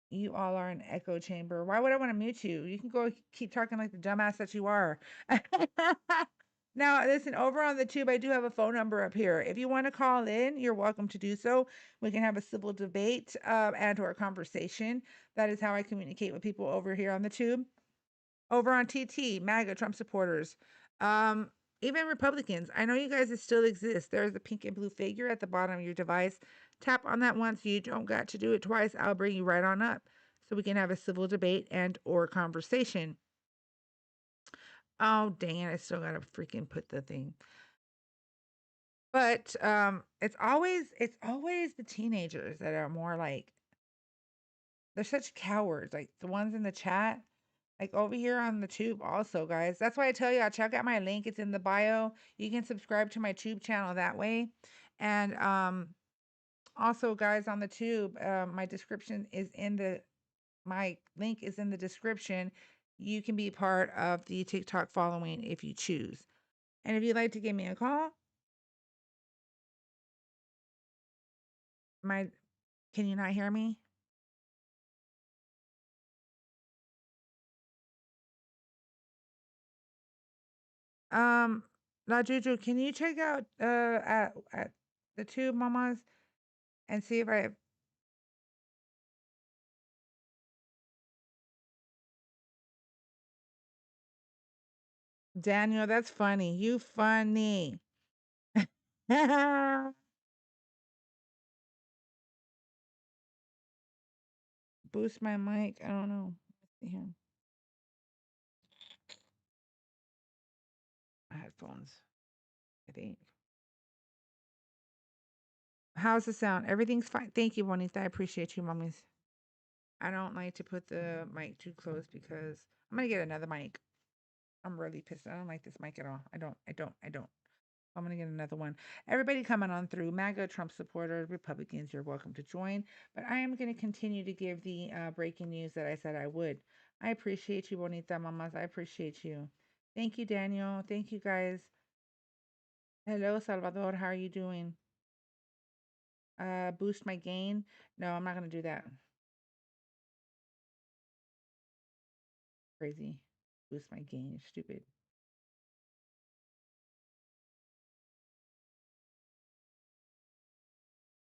You all are an echo chamber. Why would I want to mute you? You can go keep talking like the dumbass that you are. Now, listen, over on the tube, I do have a phone number up here. If you want to call in, you're welcome to do so. We can have a civil debate and or a conversation. That is how I communicate with people over here on the tube. Over on TT, MAGA, Trump supporters, even Republicans. I know you guys still exist. There's a pink and blue figure at the bottom of your device. Tap on that once. You don't got to do it twice. I'll bring you right on up so we can have a civil debate and or conversation. Oh, dang it. I still got to freaking put the thing. But it's always the teenagers that are more like, they're such cowards. Like the ones in the chat, like over here on the tube also, guys. That's why I tell you, I'll check out my link. It's in the bio. You can subscribe to my tube channel that way. And also, guys, on the tube, my link is in the description. You can be part of the TikTok following if you choose. And if you'd like to give me a call, can you not hear me? La Juju, can you check out at the tube, mamas, and see if I Daniel, that's funny. You funny. Boost my mic. I don't know. Let's see here. Headphones, I think. How's the sound? Everything's fine. Thank you, Juanita. I appreciate you, mommies. I don't like to put the mic too close because I'm gonna get another mic. I'm really pissed. I don't like this mic at all. I don't. I'm gonna get another one. Everybody coming on through. MAGA, Trump supporters, Republicans, you're welcome to join. But I am gonna continue to give the breaking news that I said I would. I appreciate you, Bonita Mamas. I appreciate you. Thank you, Daniel. Thank you, guys. Hello, Salvador. How are you doing? Boost my gain. No, I'm not gonna do that. Crazy. Boost my gain. Stupid.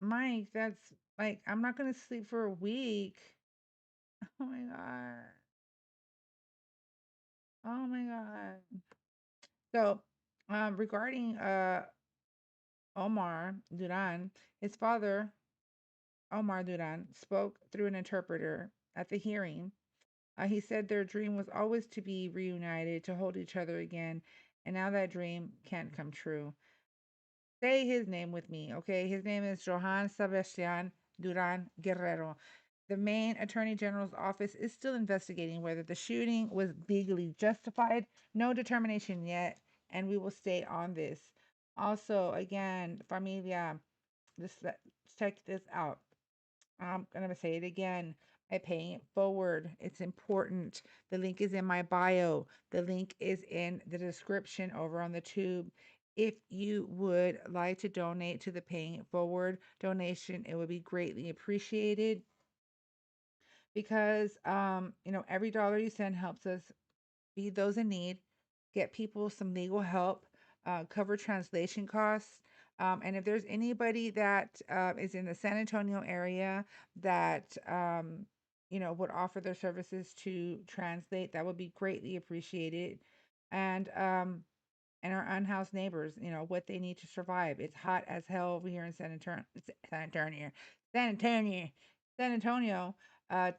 Mike, that's like, I'm not gonna sleep for a week. Oh my god. Oh my god. So Regarding Omar Duran, his father, Omar Duran, spoke through an interpreter at the hearing. He said their dream was always to be reunited, to hold each other again, and now that dream can't come true. Say his name with me, okay? His name is Johan Sebastian Duran Guerrero. The main attorney general's office is still investigating whether the shooting was legally justified. No determination yet, and we will stay on this. Also, again, familia, let's check this out. I'm going to say it again. By paying it forward, it's important. The link is in my bio. The link is in the description over on the tube. If you would like to donate to the paying it forward donation, it would be greatly appreciated because every dollar you send helps us feed those in need, get people some legal help, cover translation costs. And if there's anybody that is in the San Antonio area that would offer their services to translate, that would be greatly appreciated. And our unhoused neighbors, what they need to survive. It's hot as hell over here in San Antonio, San Antonio,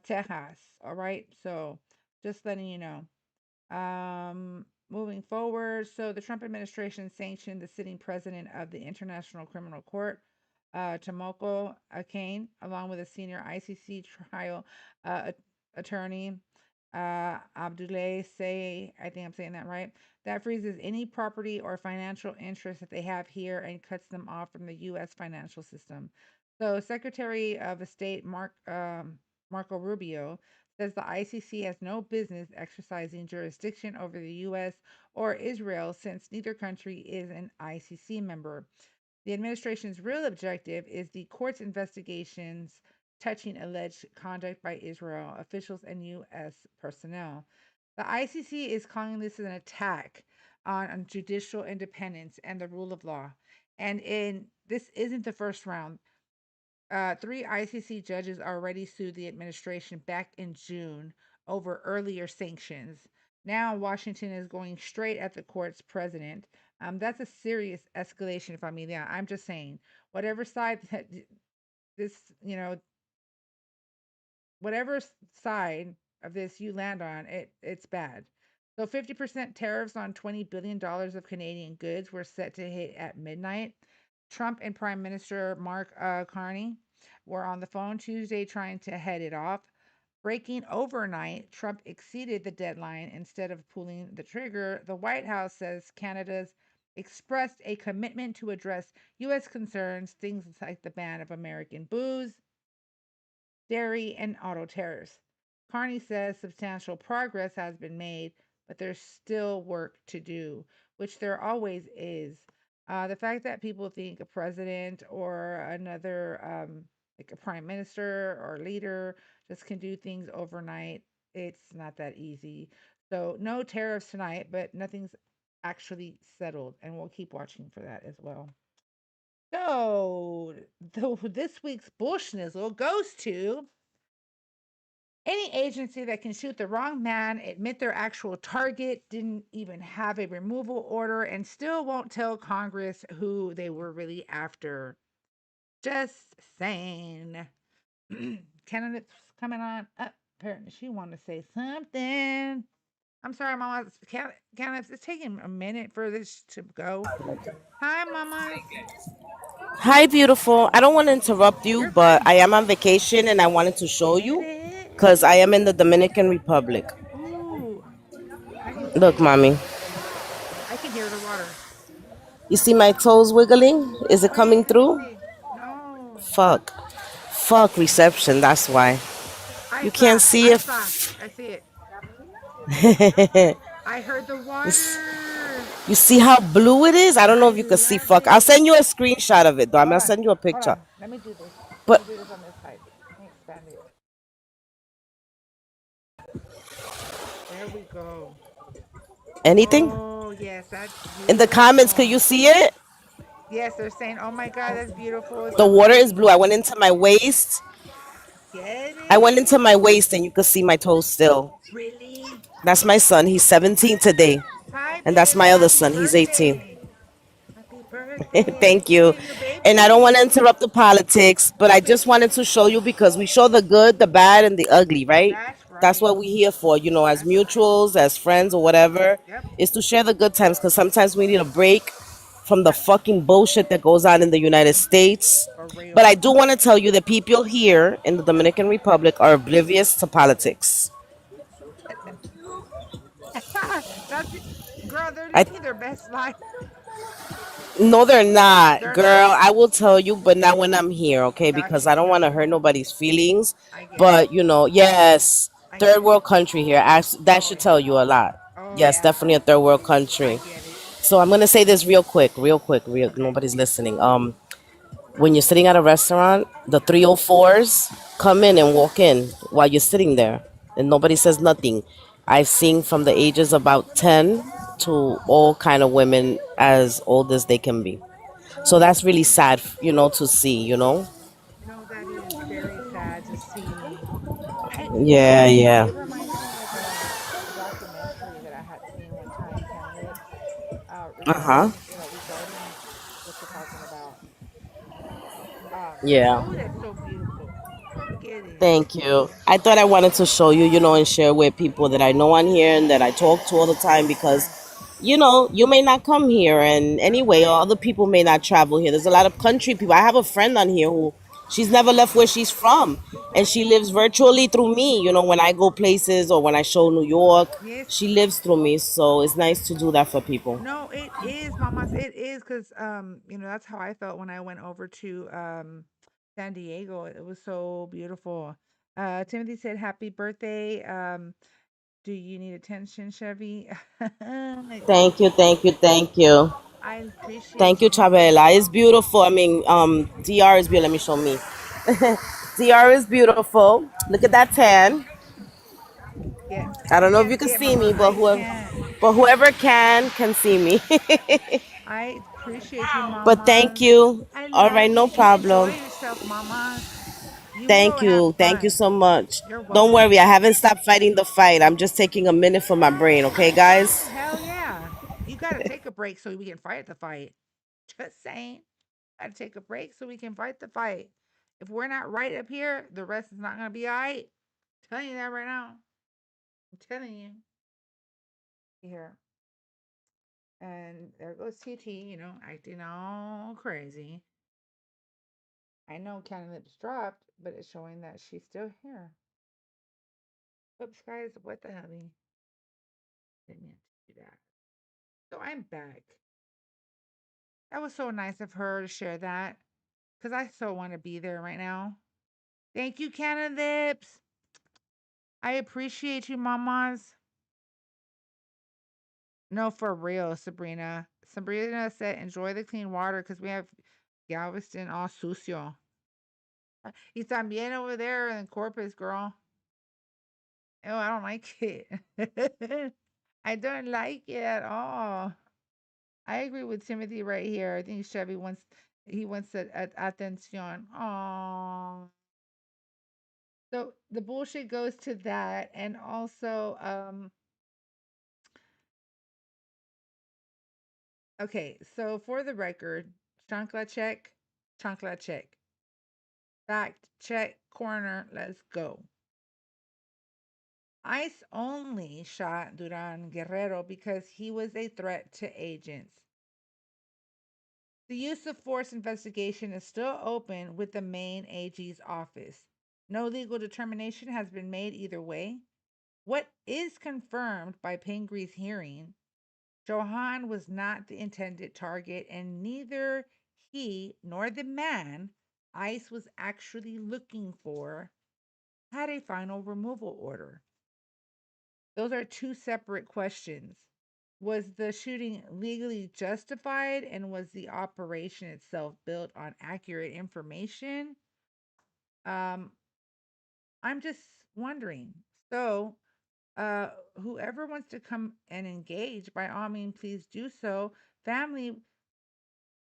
Texas. All right, so just letting you know. Moving forward, so the Trump administration sanctioned the sitting president of the International Criminal Court, Tomoko Kane, along with a senior ICC trial attorney, Abdoulaye Say, I think I'm saying that right. That freezes any property or financial interest that they have here and cuts them off from the U.S. financial system. So, Secretary of State Marco Rubio says the ICC has no business exercising jurisdiction over the U.S. or Israel since neither country is an ICC member. The administration's real objective is the court's investigations touching alleged conduct by Israel officials and U.S. personnel. The ICC is calling this an attack on judicial independence and the rule of law. And this isn't the first round. 3 ICC judges already sued the administration back in June over earlier sanctions. Now Washington is going straight at the court's president. That's a serious escalation, familia. I'm just saying, whatever side this, whatever side of this you land on, it's bad. So 50% tariffs on $20 billion of Canadian goods were set to hit at midnight. Trump and Prime Minister Mark Carney were on the phone Tuesday trying to head it off. Breaking overnight, Trump exceeded the deadline instead of pulling the trigger. The White House says Canada's expressed a commitment to address U.S. concerns, things like the ban of American booze, dairy, and auto tariffs. Carney says substantial progress has been made, but there's still work to do, which there always is. The fact that people think a president or another, like a prime minister or leader, just can do things overnight, it's not that easy. So, no tariffs tonight, but nothing's actually settled, and we'll keep watching for that as well. So, this week's bullshnizzle goes to any agency that can shoot the wrong man, admit their actual target, didn't even have a removal order, and still won't tell Congress who they were really after. Just saying. Candidates coming on up. Apparently, she wanted to say something. I'm sorry, Mama. Candidates, it's taking a minute for this to go. Hi, Mama. Hi, beautiful. I don't want to interrupt you, You're but fine. I am on vacation and I wanted to show Get you it? because I am in the Dominican Republic. Ooh, I can see Look, it. mommy. I can hear the water. You see my toes wiggling? Is it Wait, coming let me through? see. No. Fuck. Fuck reception, that's why. You can't see I it. saw. I see it. I heard the You water. you see how blue it is? I don't know I if you can see. love Fuck. I'll it. send you a screenshot of it, though. I'm Hold going to on. send you a Hold picture. on. Let me do this. Let But me do this on this side. Let me expand it. There we go. anything? Oh, yes, that's In the comments, could beautiful. you see it? Yes, they're saying, oh my God, that's beautiful. It's The water is blue. I amazing. went into my waist. Get I went into it? my waist and you could see my toes still. Really? That's my son. He's 17 today. Hi, And that's babe. my other Happy son. He's 18. birthday. Thank you. Seeing your baby. And I don't want to interrupt the politics, but I just wanted to show you because we show the good, the bad, and the ugly, right? That's That's right. what we're here for, as That's right. mutuals, as friends, or whatever, Yep. is to share the good times because sometimes we need a break from the Yep. fucking bullshit that goes on in the United States. For But real. I do want to tell you that people here in the Dominican Republic are oblivious to politics. That's it. Girl, they're I living their best life. No, they're not, They're girl. not. I will tell you, but not when I'm here, okay? Got Because you. I don't want to No. hurt nobody's feelings. I get it. But yes, I third get it. world country here. That Oh should yeah. tell you a lot. Oh Yes, yeah. definitely a third world I country. get it. So I'm gonna say this real quick, real. Okay. Nobody's listening. When you're sitting at a restaurant, the 304s come in and walk in while you're sitting there, and nobody says nothing. I've seen from the ages about 10 to all kind of women as old as they can be. So that's really sad, to see. That is very sad to see. Yeah, yeah. It reminds me of a documentary that I had seen one time, candidates, Uh huh. regarding what you're talking about. Yeah. Oh, that's so beautiful. Look at it. Thank you. I thought I wanted to show you, and share with people that I know on here and that I talk to all the time because, Right. you may not come here, and anyway, or other people may not travel here. There's a lot of country people. I have a friend on here who she's never left where she's from, and she lives virtually through me. When I go places or when I show New York, Yes. she lives through me. So it's nice to do that for people. No, it is, mamas. It is because that's how I felt when I went over to San Diego. It was so beautiful. Timothy said, "Happy birthday." Do you need attention, Chevy? Thank you, thank you, thank you. I appreciate Thank you, you, mama. Chabela. It's beautiful. I mean, DR is beautiful. Let me show me. DR is beautiful. Look at that tan. Yeah, I I don't know if can't you can see it, see mama. me, I can't. but whoever can see me. I appreciate you, But thank mamas. you. I All love right, no you. Enjoy problem. yourself, mamas. You will Thank have you. Thank you fun. so much. You're Don't worry, welcome. I haven't stopped fighting the fight. I'm just taking a minute for my brain, okay, guys? Hell yeah. You got to take a break so we can fight the fight. Just saying. Got to take a break so we can fight the fight. If we're not right up here, the rest is not going to be all right. I'm telling you that right now. I'm telling you. Here. And there goes TT, acting all crazy. I know candidates dropped, but it's showing that she's still here. Oops, guys, what the hell? Didn't mean to do that. So I'm back. That was so nice of her to share that because I so want to be there right now. Thank you, candidates. I appreciate you, mamas. No, for real, Sabrina. Sabrina said, enjoy the clean water because we have Galveston all sucio. Y también over there in Corpus, girl. Oh, I don't like it. I don't like it at all. I agree with Timothy right here. I think Chevy wants he wants attention. Oh, so the bullshit goes to that, and also, okay. So for the record, chancla check, chancla check, fact check, corner. Let's go. ICE only shot Duran Guerrero because he was a threat to agents. The use of force investigation is still open with the Maine AG's office. No legal determination has been made either way. What is confirmed by Pingree's hearing, Johan was not the intended target, and neither he nor the man ICE was actually looking for had a final removal order. Those are two separate questions. Was the shooting legally justified and was the operation itself built on accurate information? Um, I'm just wondering. So, whoever wants to come and engage, by all means, please do so. Family,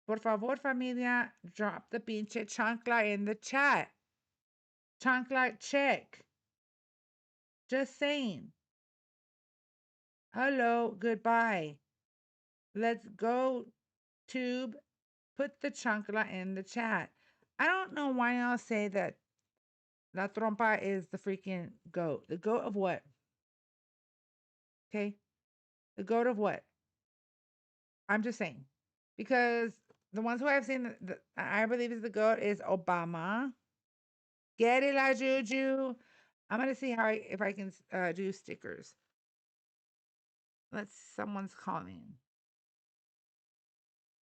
por favor, familia, drop the pinche chancla in the chat. Chancla check. Just saying. Hello, goodbye. Let's go, tube. put the chancla in the chat. I don't know why y'all say that La Trompa is the freaking goat. The goat of what? Okay? The goat of what? I'm just saying. Because the ones who I've seen that I believe is the goat is Obama. Get it, La Juju. I'm gonna see if I can do stickers. Someone's calling.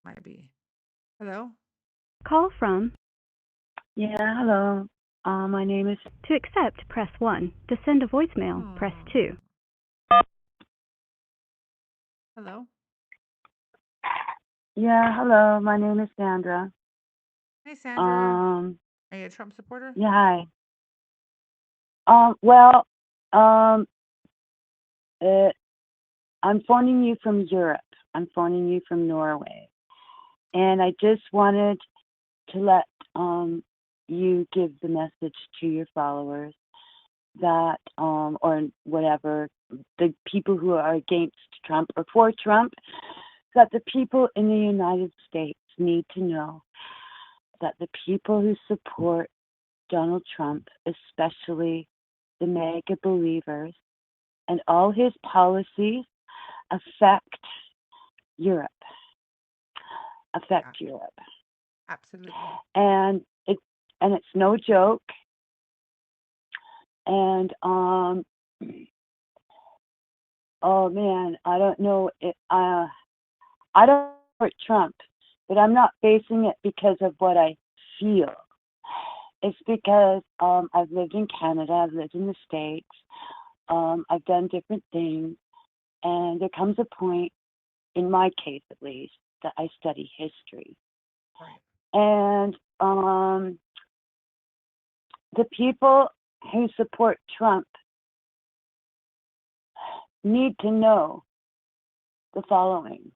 Might be. Hello? Call from. Yeah, hello. My name is. To accept, press 1. To send a voicemail, press 2. Hello? Yeah, hello. My name is Sandra. Hey, Sandra. Are you a Trump supporter? Yeah, hi. Well, I'm phoning you from Europe. I'm phoning you from Norway. And I just wanted to let you give the message to your followers that, or whatever, the people who are against Trump or for Trump, that the people in the United States need to know that the people who support Donald Trump, especially the MAGA believers, and all his policies affect Europe. Europe. Absolutely. And it's no joke. And oh man, I don't know. I don't support Trump, but I'm not basing it because of what I feel. It's because I've lived in Canada, I've lived in the States, I've done different things, and there comes a point, in my case at least, that I study history. Right. And the people who support Trump need to know the following.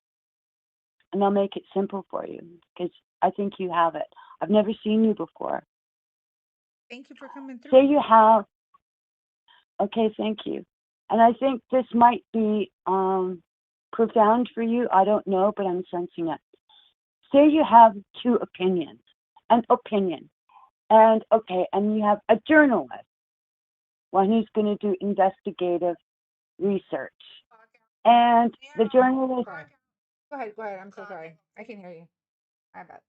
And I'll make it simple for you, because I think you have it. I've never seen you before. Thank you for coming through. Say you have. Okay, thank you. And I think this might be profound for you. I don't know, but I'm sensing it. Say you have two opinions, an opinion. And okay, and you have a journalist, one who's going to do investigative research. And the journalist. Go ahead. I'm so sorry. I can hear you. I bet.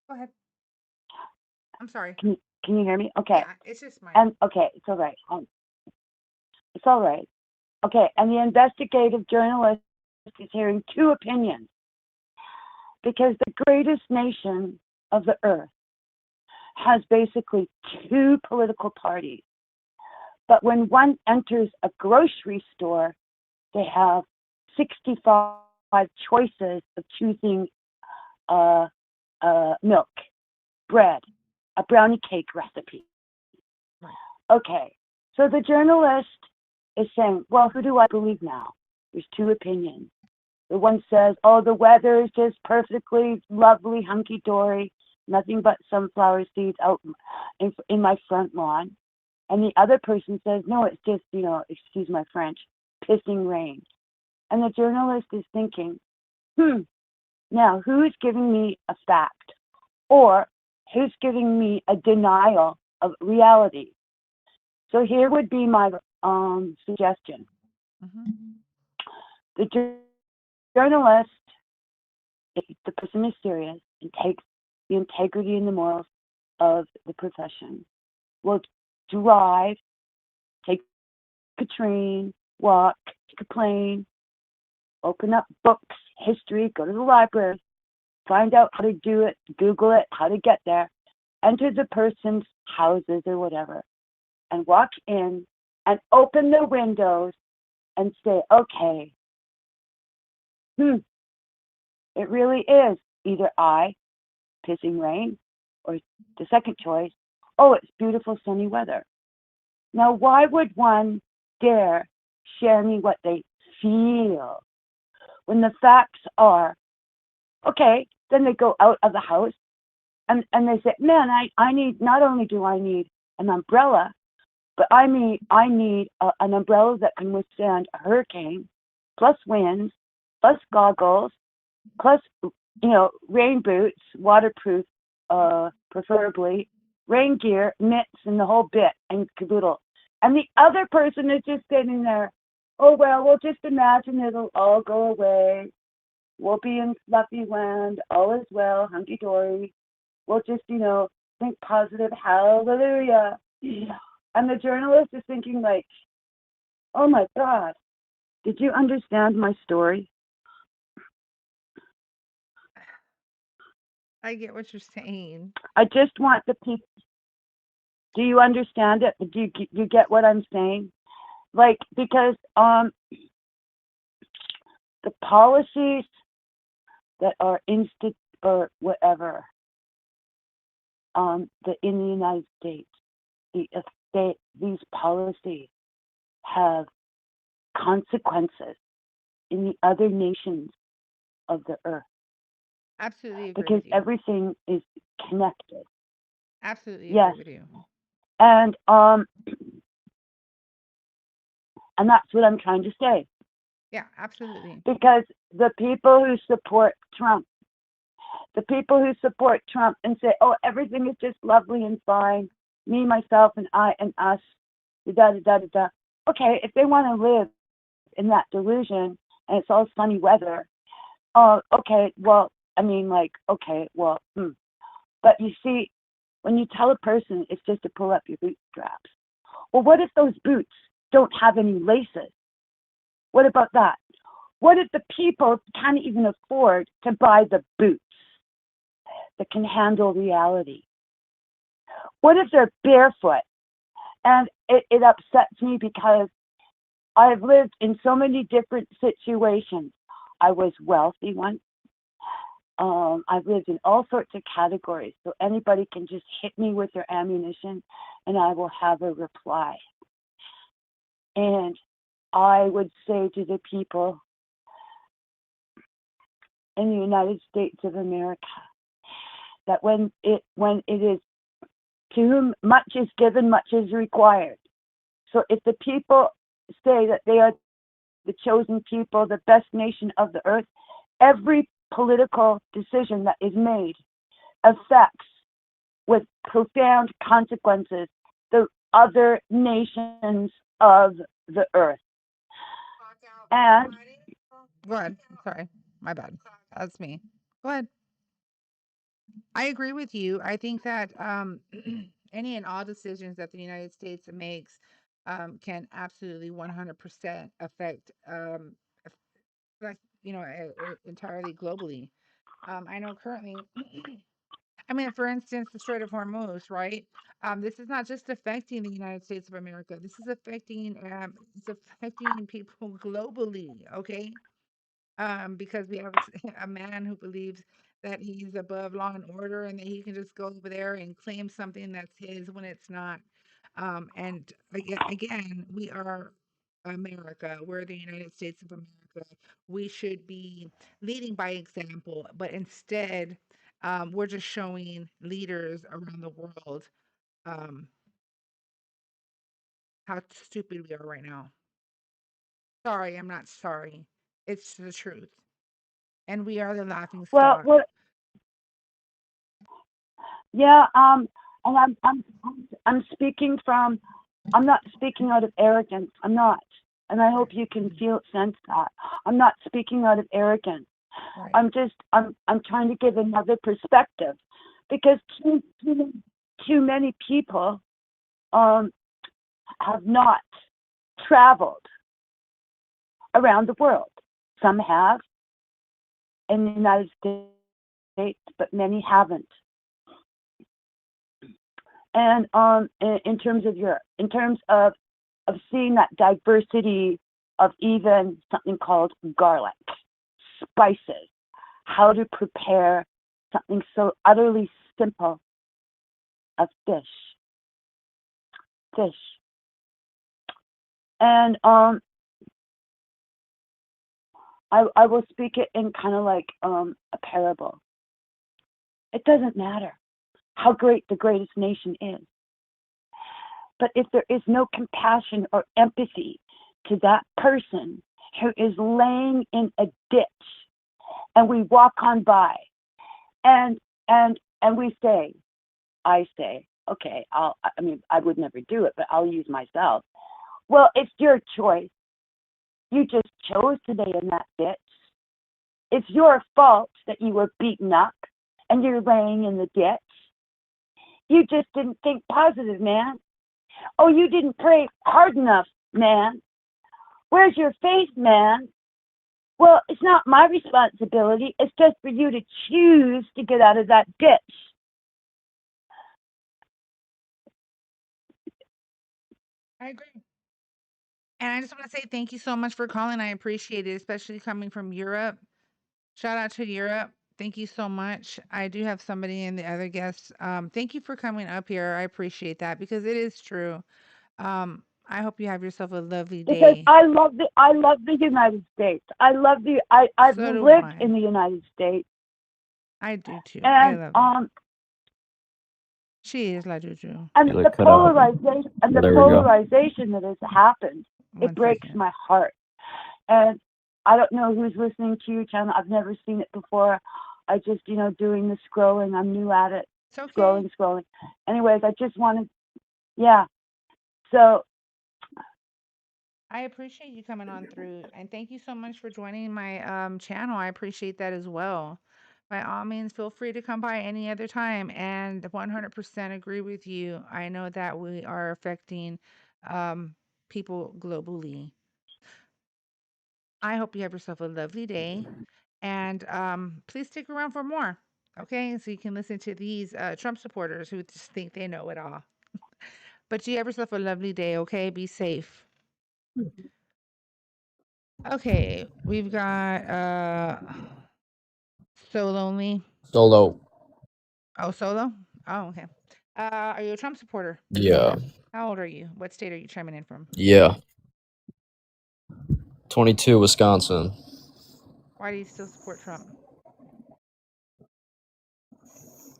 Go ahead. I'm sorry. Can you hear me? Okay. Yeah, it's just mine. And okay, it's all right. It's all right. Okay, and the investigative journalist is hearing two opinions, because the greatest nation of the earth has basically two political parties. But when one enters a grocery store, they have 65 choices of choosing milk, bread, a brownie cake recipe. Okay, so the journalist is saying, well, who do I believe now? There's two opinions. The one says, oh, the weather is just perfectly lovely, hunky-dory, nothing but sunflower seeds out in my front lawn. And the other person says, no, it's just, excuse my French, pissing rain. And the journalist is thinking, now who's giving me a fact? Or who's giving me a denial of reality? So here would be my suggestion. Mm-hmm. The journalist, if the person is serious and takes the integrity and the morals of the profession, will drive, take a train, walk, take a plane, open up books, history, go to the library, find out how to do it, Google it, how to get there, enter the person's houses or whatever, and walk in and open the windows and say, okay, it really is either I, pissing rain, or the second choice, oh, it's beautiful sunny weather. Now, why would one dare share me what they feel when the facts are, okay, then they go out of the house and they say, man, I need, not only do I need an umbrella, but I need an umbrella that can withstand a hurricane, plus winds, plus goggles, plus rain boots, waterproof, preferably, rain gear, mitts, and the whole bit, and caboodle. And the other person is just sitting there, oh, well, we'll just imagine it'll all go away. We'll be in fluffy land, all is well, hunky-dory. We'll just, think positive, hallelujah. And the journalist is thinking like, oh my God, did you understand my story? I get what you're saying. I just want the people. Do you understand it? Do you get what I'm saying? Like, because the policies that are or whatever that in the United States, these policies have consequences in the other nations of the earth. Absolutely agree Because with you. everything is connected. Absolutely Yes. agree with you. And that's what I'm trying to say. Yeah, absolutely. Because the people who support Trump and say, oh, everything is just lovely and fine, me, myself, and I, and us, da da da da da. Okay, if they want to live in that delusion and it's all sunny weather, okay, well, But you see, when you tell a person it's just to pull up your bootstraps, well, what if those boots don't have any laces? What about that? What if the people can't even afford to buy the boots that can handle reality? What if they're barefoot? And it upsets me because I've lived in so many different situations. I was wealthy once. I've lived in all sorts of categories, so anybody can just hit me with their ammunition and I will have a reply. And I would say to the people in the United States of America that when it is, to whom much is given, much is required. So if the people say that they are the chosen people, the best nation of the earth, every political decision that is made affects with profound consequences the other nations of the earth. And Go ahead. Sorry, my bad. That's me. Go ahead. I agree with you. I think that any and all decisions that the United States makes can absolutely 100% affect entirely globally. I know currently, I mean, for instance, the Strait of Hormuz, right? This is not just affecting the United States of America. This is affecting people globally. Okay, because we have a man who believes that he's above law and order and that he can just go over there and claim something that's his when it's not. And again, we are America. We're the United States of America. We should be leading by example, but instead, we're just showing leaders around the world um, how stupid we are right now. Sorry, I'm not sorry. It's the truth. And we are the laughing stock. yeah, and I'm speaking from, I'm not speaking out of arrogance. I'm not, and I hope you can sense that. I'm not speaking out of arrogance. Right. I'm trying to give another perspective, because too many people have not traveled around the world. Some have in the United States, but many haven't. And in terms of Europe, in terms of seeing that diversity of even something called garlic, spices, how to prepare something so utterly simple as fish. And I will speak it in kind of like a parable. It doesn't matter how great the greatest nation is, but if there is no compassion or empathy to that person who is laying in a ditch and we walk on by and we say, I say, okay, I mean, I would never do it, but I'll use myself. Well, it's your choice. You just chose to lay in that ditch. It's your fault that you were beaten up and you're laying in the ditch. You just didn't think positive, man. Oh, you didn't pray hard enough, man. Where's your faith, man? Well, it's not my responsibility. It's just for you to choose to get out of that ditch. I agree. And I just want to say thank you so much for calling. I appreciate it, especially coming from Europe. Shout out to Europe. Thank you so much. I do have somebody in the other guests. Thank you for coming up here. I appreciate that because it is true. I hope you have yourself a lovely Because day. I love the United States. I've So do lived I. in the United States. I do too. I And love it. She is La Juju. and Get the it cut out. There we go. polarization that has happened, it One breaks second. my heart. And I don't know who's listening to your channel. I've never seen it before. I just, doing the scrolling. I'm new at it. It's okay. Scrolling. Anyways, I just wanted, yeah. So I appreciate you coming on through, and thank you so much for joining my channel. I appreciate that as well. By all means, feel free to come by any other time, and 100% agree with you. I know that we are affecting people globally. I hope you have yourself a lovely day, and please stick around for more. Okay, so you can listen to these Trump supporters who just think they know it all. But you have yourself a lovely day. Okay, be safe. Okay, we've got So Lonely. Solo. Oh, Solo? Oh, okay. Are you a Trump supporter? Yeah. How old are you? What state are you chiming in from? Yeah. 22, Wisconsin. Why do you still support Trump?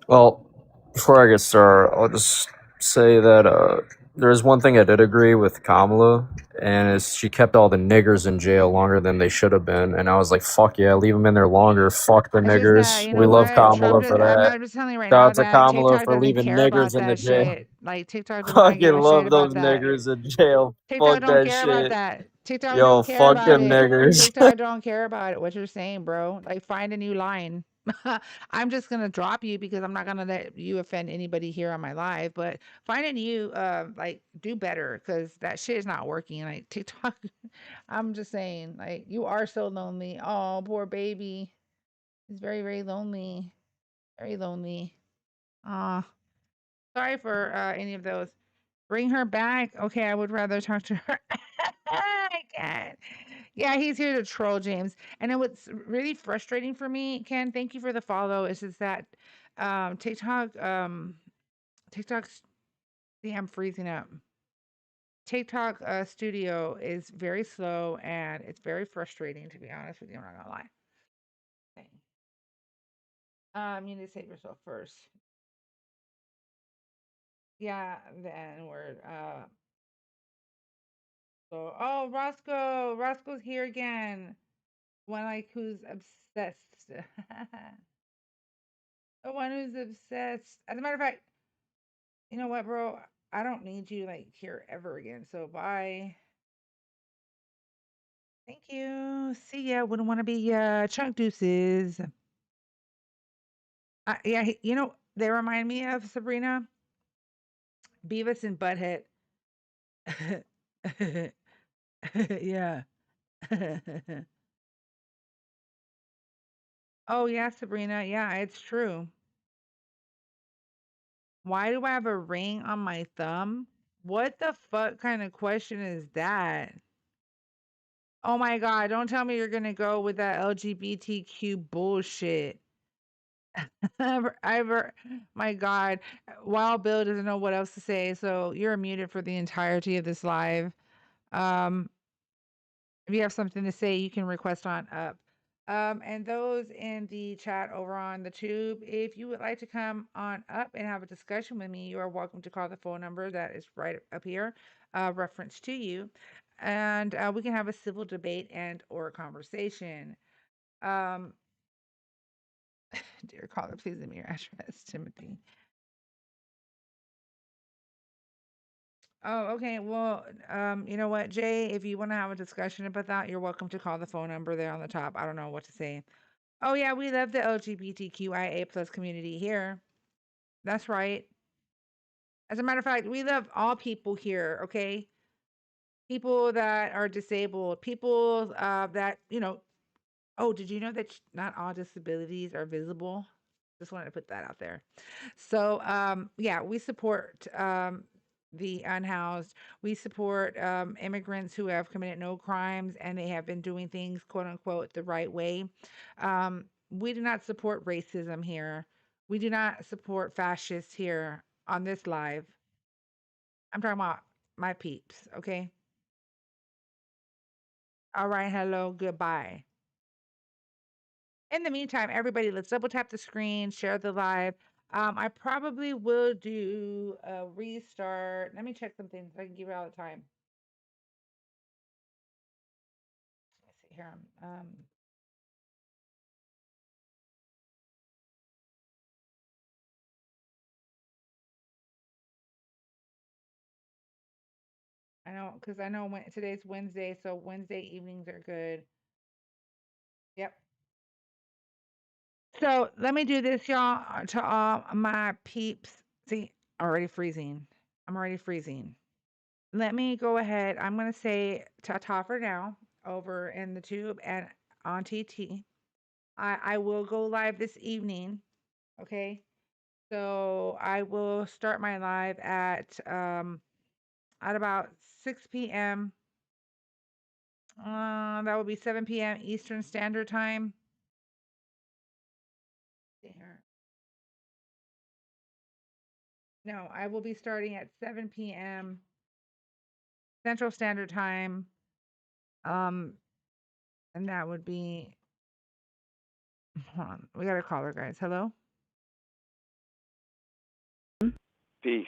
Well, before I get started, I'll just say that there's one thing I did agree with Kamala, and is she kept all the niggers in jail longer than they should have been, and I was like, fuck yeah, leave them in there longer. Fuck the It's just that, niggers. you We know love what? Kamala for that. I'm just telling you right Shout now out to that Kamala TikTok for doesn't leaving care about niggers in the that jail. shit. Like, TikTok does not Fucking give a shit love those about that. niggers in jail. TikTok Fuck don't that care about shit. that. TikTok Yo, don't care fuck about them it. niggers. TikTok don't care about it. What you're saying, bro. Like, find a new line. I'm just gonna drop you because I'm not gonna let you offend anybody here on my live. But find a new, like, do better because that shit is not working. Like TikTok, I'm just saying, like, you are so lonely. Oh, poor baby. He's very, very lonely. Very lonely. Ah, sorry for any of those. Bring her back. Okay, I would rather talk to her. I can't. Yeah, he's here to troll James. And then what's really frustrating for me, Ken, thank you for the follow, is just that TikTok's see, I'm freezing up. TikTok studio is very slow and it's very frustrating to be honest with you. I'm not gonna lie. Okay. You need to save yourself first. Yeah, the N word. So oh Roscoe's here again. One like who's obsessed. The one who's obsessed. As a matter of fact, you know what, bro? I don't need you like here ever again. So bye. Thank you. See ya. Wouldn't want to be chunk deuces. Yeah, you know they remind me of Sabrina, Beavis and Butthead. Yeah. Oh yeah, Sabrina. Yeah, it's true. Why do I have a ring on my thumb? What the fuck kind of question is that? Oh my god, don't tell me you're gonna go with that LGBTQ bullshit. My god. Wild Bill doesn't know what else to say, so you're muted for the entirety of this live. Um, if you have something to say, you can request on up. And those in the chat over on the tube, if you would like to come on up and have a discussion with me, you are welcome to call the phone number that is right up here, reference to you, and we can have a civil debate and or conversation. Um, Dear caller, please leave me your address, Timothy. Oh, okay. Well, you know what, Jay, if you want to have a discussion about that, you're welcome to call the phone number there on the top. I don't know what to say. Oh yeah, we love the LGBTQIA plus community here. That's right. As a matter of fact, we love all people here, okay? People that are disabled, people that, oh, did you know that not all disabilities are visible? Just wanted to put that out there. So, yeah, we support the unhoused. We support immigrants who have committed no crimes and they have been doing things, quote unquote, the right way. We do not support racism here. We do not support fascists here on this live. I'm talking about my peeps, okay? All right, hello, goodbye. In the meantime, everybody, let's double tap the screen, share the live. I probably will do a restart. Let me check something so I can give you all the time. Let's see here. I know, because I know when today's Wednesday, so Wednesday evenings are good. Yep. So let me do this, y'all, to all my peeps. See, already freezing. I'm already freezing. Let me go ahead. I'm going to say ta-ta for now over in the tube and on TT. I will go live this evening. Okay. So I will start my live at about 6 p.m. That will be 7 p.m. Eastern Standard Time. There. No, I will be starting at 7 p.m. Central Standard Time. And that would be, hold on, we got a caller, guys. Hello? Peace.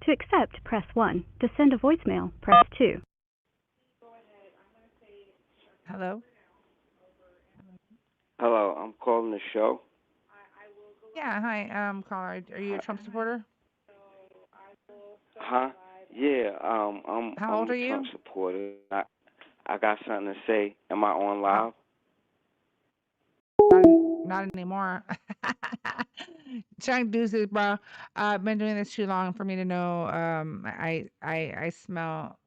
To accept, press 1. To send a voicemail, press 2. Hello? Hello, I'm calling the show. Yeah, hi, caller. Are you a Trump supporter? Huh? Yeah, How old I'm are a Trump you? supporter. I got something to say. Am I on live? Not anymore. Chuck Deuces, bro. I've been doing this too long for me to know. I smell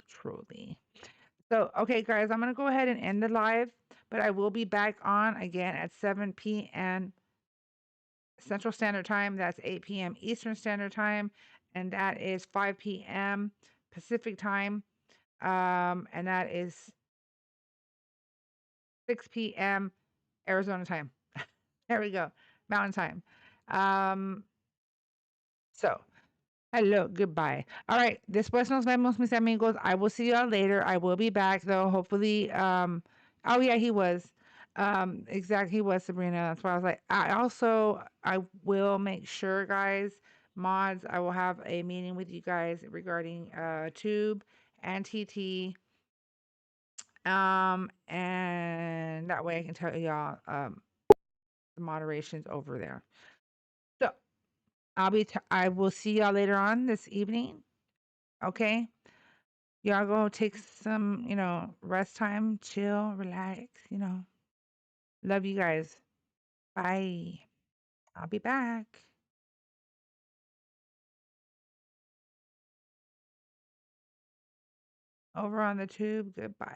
truly. So, okay, guys, I'm gonna go ahead and end the live, but I will be back on again at 7 p.m. Central Standard Time. That's 8 p.m. Eastern Standard Time, and that is 5 p.m. Pacific Time. And that is 6 p.m. Arizona time. There we go. Mountain time. So hello, goodbye. All right. Después nos vemos, mis amigos. I will see y'all later. I will be back though. Hopefully, oh yeah, he was. Exactly, he was, Sabrina. That's why I was like, I will make sure, guys, mods, I will have a meeting with you guys regarding Tube and TT. And that way I can tell y'all the moderations over there. So I will see y'all later on this evening. Okay. Y'all go take some, rest time, chill, relax, Love you guys. Bye. I'll be back. Over on the tube. Goodbye.